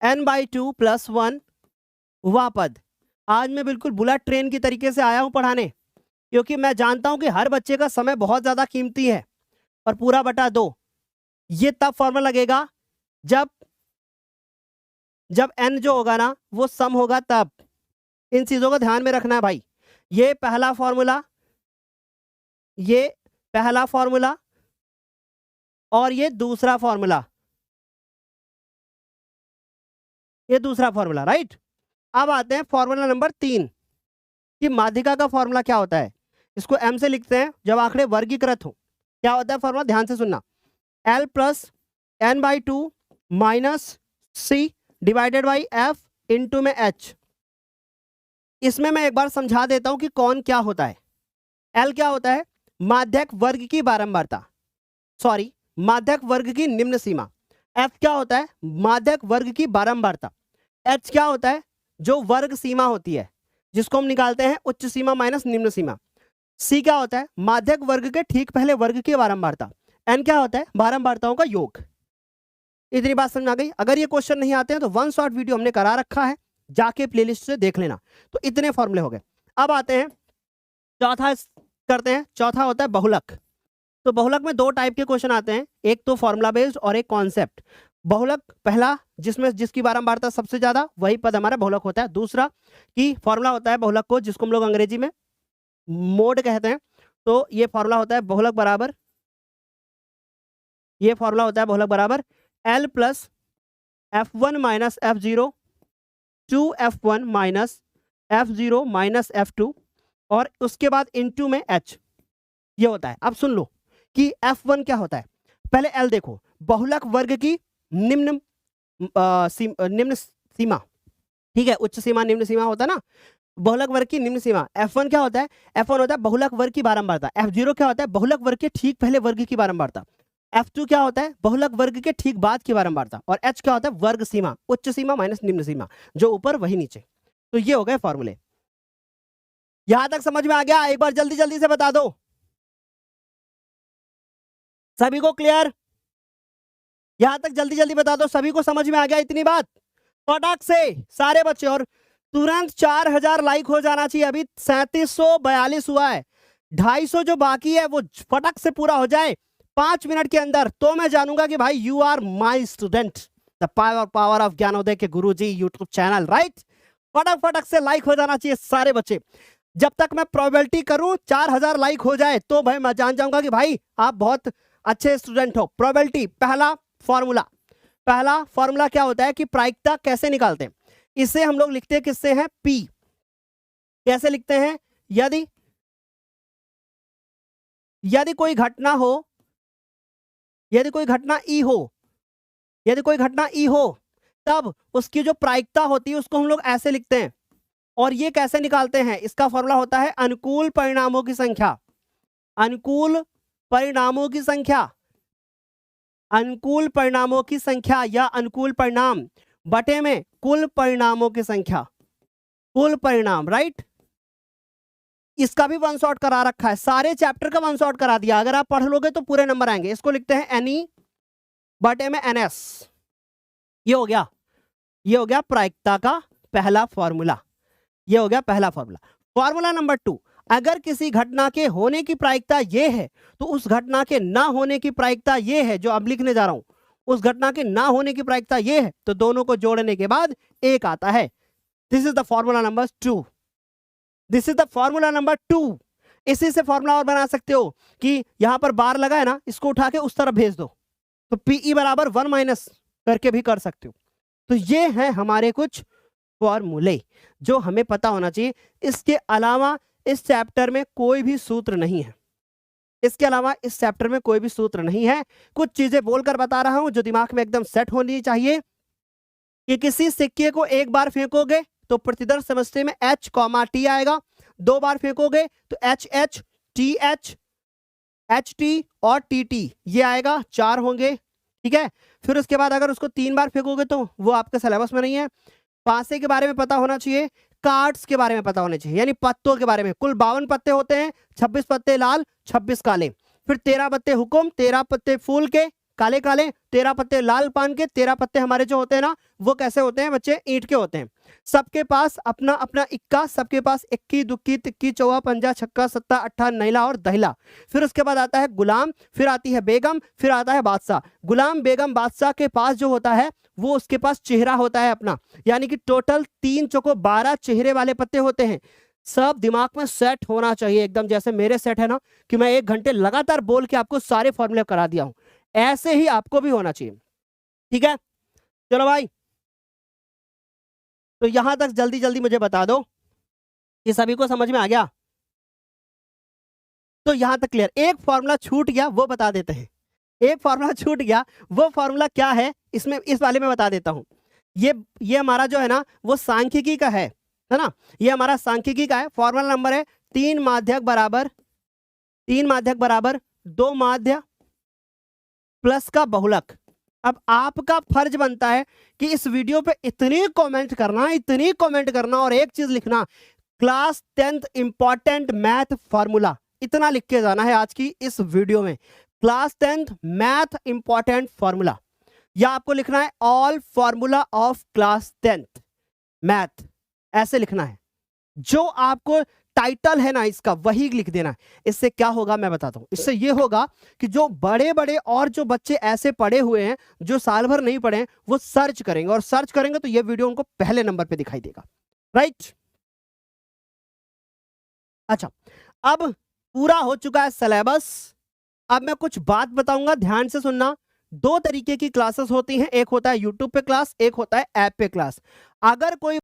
n/2 + 1 हुआ पद। आज मैं बिल्कुल बुलेट ट्रेन की तरीके से आया हूं पढ़ाने, क्योंकि मैं जानता हूं कि हर बच्चे का समय बहुत ज्यादा कीमती है। और पूरा बटा 2 ये तब फॉर्मूला लगेगा जब n जो होगा ना वो सम होगा, तब इन चीजों को ध्यान में रखना है भाई। ये पहला फॉर्मूला, ये पहला फॉर्मूला और ये दूसरा फॉर्मूला, ये दूसरा फॉर्मूला, राइट। अब आते हैं फॉर्मूला नंबर 3 कि माध्यिका का फॉर्मूला क्या होता है। इसको m से लिखते हैं जब आंकड़े वर्गीकृत हो। क्या होता है फॉर्मूला? ध्यान से सुनना, l + n/2 - c divided by f into में h। इसमें मैं एक बार समझा देता हूं कि कौन क्या होता है। l क्या होता है? माध्यक वर्ग की बारंबारता, सॉरी माध्यक वर्ग की निम्न सीमा। f क्या होता है? माध्यक वर्ग की बारंबारता। h क्या होता है? जो वर्ग सीमा होती है, जिसको हम निकालते हैं उच्च सीमा माइनस निम्न सीमा। c क्या होता है? माध्यक वर्ग के ठीक पहले वर्ग की बारंबारता। n क्या होता है? बारंबारताओं का योग। इतनी बात समझ आ गई? अगर ये क्वेश्चन नहीं आते हैं तो वन शॉट वीडियो हमने करा रखा है, जाके प्लेलिस्ट से देख लेना। तो इतने फॉर्मूले हो गए। अब आते हैं चौथा करते हैं। चौथा होता है बहुलक। तो बहुलक में 2 टाइप के क्वेश्चन आते हैं, एक तो फॉर्मूला बेस्ड और एक कॉन्सेप्ट। बहुलक पहला जिसमें जिसकी बारंबारता सबसे ज्यादा, वही पद हमारा बहुलक होता है। दूसरा कि फॉर्मूला होता है बहुलक को, जिसको हम लोग अंग्रेजी में मोड कहते हैं। तो ये फॉर्मूला होता है बहुलक बराबर, ये फॉर्मूला होता है बहुलक बराबर l + f1 - f0 2f1 - f0 - f2 और उसके बाद इनटू में h, ये होता है। अब सुन लो कि f1 क्या होता है। पहले l देखो, बहुलक वर्ग की निम्न निम्न सीमा, ठीक है, उच्च सीमा निम्न सीमा होता है ना। बहुलक वर्ग की निम्न सीमा f1 क्या होता है? f1 होता है बहुलक वर्ग की बारंबारता। f0 क्या होता है? बहुलक वर्ग के ठीक पहले वर्ग की बारंबारता। f2 क्या होता है? बहुलक वर्ग के ठीक बाद की बारंबारता। और h क्या होता है? वर्ग सीमा, उच्च सीमा माइनस निम्न सीमा, जो ऊपर वही नीचे। तो ये हो गए फॉर्मूले। यहां तक समझ में आ गया? एक बार जल्दी जल्दी से बता दो, सभी को क्लियर? यहां तक जल्दी जल्दी बता दो, सभी को समझ में आ गया इतनी बात? फटाक से सारे बच्चे, और तुरंत 4000 लाइक हो जाना चाहिए। अभी 3742 हुआ है, 250 जो बाकी है वो फटक से पूरा हो जाए 5 मिनट के अंदर, तो मैं जानूंगा कि भाई you are my student. The power of Gyanoday के गुरुजी यूट्यूब चैनल, राइट। फटक फटक से लाइक हो जाना चाहिए सारे बच्चे। जब तक मैं प्रोबेबिलिटी करूं 4000 लाइक हो जाए तो भाई मैं जान जाऊंगा कि भाई आप बहुत अच्छे स्टूडेंट हो। प्रोबेबिलिटी पहला फॉर्मूला क्या होता है कि प्रायिकता कैसे निकालते हैं। इसे हम लोग लिखते हैं किससे हैं? P। कैसे लिखते हैं? यदि कोई घटना हो, यदि कोई घटना ई हो, तब उसकी जो प्रायिकता होती है उसको हम लोग ऐसे लिखते हैं। और ये कैसे निकालते हैं? इसका फॉर्मूला होता है अनुकूल परिणामों की संख्या। अनुकूल परिणामों की संख्या, अनुकूल परिणामों की संख्या या अनुकूल परिणाम बटे में कुल परिणामों की संख्या, कुल परिणाम, राइट। इसका भी वन शॉट करा रखा है, सारे चैप्टर का वन शॉट करा दिया। अगर आप पढ़ लोगे तो पूरे नंबर आएंगे। इसको लिखते हैं NE बटे में NS। ये हो गया प्रायिकता का पहला फॉर्मूला। ये हो गया पहला फॉर्मूला। फॉर्मूला नंबर 2, अगर किसी घटना के होने की प्रायिकता ये है तो उस घटना के ना होने की प्रायिकता ये है, जो अब लिखने जा रहा हूं, उस घटना के ना होने की प्रायिकता ये है, तो दोनों को जोड़ने के बाद 1 आता है। This is the formula number 2। This is the formula number 2। इसी से फॉर्मूला और बना सकते हो कि यहां पर बार लगा है ना, इसको उठा के उस तरफ भेज दो, तो PE बराबर 1 माइनस करके भी कर सकते हो। तो ये है हमारे कुछ फॉर्मूले जो हमें पता होना चाहिए। इसके अलावा इस चैप्टर में कोई भी सूत्र नहीं है। इसके अलावा इस चैप्टर में कोई भी सूत्र नहीं है। कुछ चीजें बोलकर बता रहा हूं जो दिमाग में एकदम सेट होनी चाहिए कि किसी सिक्के को एक बार फेंकोगे तो प्रतिदर्श समस्या में H, T आएगा। 2 बार फेंकोगे तो HH, TH, HT और TT, ये आएगा, 4 होंगे, ठीक है। फिर उसके बाद अगर उसको 3 बार फेंकोगे तो वो आपके सिलेबस में नहीं है। पासे के बारे में पता होना चाहिए, कार्ड्स के बारे में पता होने चाहिए, यानी पत्तों के बारे में। कुल 52 पत्ते होते हैं, 26 पत्ते लाल, 26 काले। फिर 13 पत्ते हुकुम, 13 पत्ते फूल के काले काले, 13 पत्ते लाल पान के, 13 पत्ते हमारे जो होते हैं ना वो कैसे होते हैं बच्चे, ईंट के होते हैं। सबके पास अपना अपना इक्का, सबके पास इक्की दुक्की तिक्की चौवा पंजा छक्का सत्ता अट्ठा नैला और दहला। फिर उसके बाद आता है गुलाम, फिर आती है बेगम, फिर आता है बादशाह। गुलाम बेगम बादशाह के पास जो होता है वो उसके पास चेहरा होता है अपना, यानी कि टोटल 3 चौको 12 चेहरे वाले पत्ते होते हैं। सब दिमाग में सेट होना चाहिए एकदम, जैसे मेरे सेट है ना कि मैं 1 घंटे लगातार बोल के आपको सारे फॉर्मूले करा दिया हूं, ऐसे ही आपको भी होना चाहिए, ठीक है। चलो भाई, तो यहां तक जल्दी जल्दी मुझे बता दो कि सभी को समझ में आ गया। तो यहां तक क्लियर। एक फॉर्मूला छूट गया, वो बता देते हैं। एक फॉर्मूला छूट गया, वो फॉर्मूला क्या है, इसमें इस वाले में बता देता हूं। ये हमारा जो है ना वो सांख्यिकी का है ना, ये हमारा सांख्यिकी का है। फॉर्मूला नंबर है 3 माध्यक बराबर 2 माध्य प्लस का बहुलक। अब आपका फर्ज बनता है कि इस वीडियो पे इतनी कमेंट करना और एक चीज लिखना, class 10th important math formula, इतना लिख के जाना है आज की इस वीडियो में। Class 10th math important formula, या आपको लिखना है all formula of class 10th math, ऐसे लिखना है। जो आपको टाइटल है ना इसका वही लिख देना है। इससे क्या होगा मैं बताता हूं। इससे ये होगा कि जो बड़े बड़े और जो बच्चे ऐसे पढ़े हुए हैं जो साल भर नहीं पढ़े हैं वो सर्च करेंगे, और सर्च करेंगे तो ये वीडियो उनको पहले नंबर पे दिखाई देगा, राइट। अच्छा, अब पूरा हो चुका है सिलेबस। अब मैं कुछ बात बताऊंगा, ध्यान से सुनना। 2 तरीके की क्लासेस होती हैं, एक होता है यूट्यूब पे क्लास, एक होता है ऐप पे क्लास। अगर कोई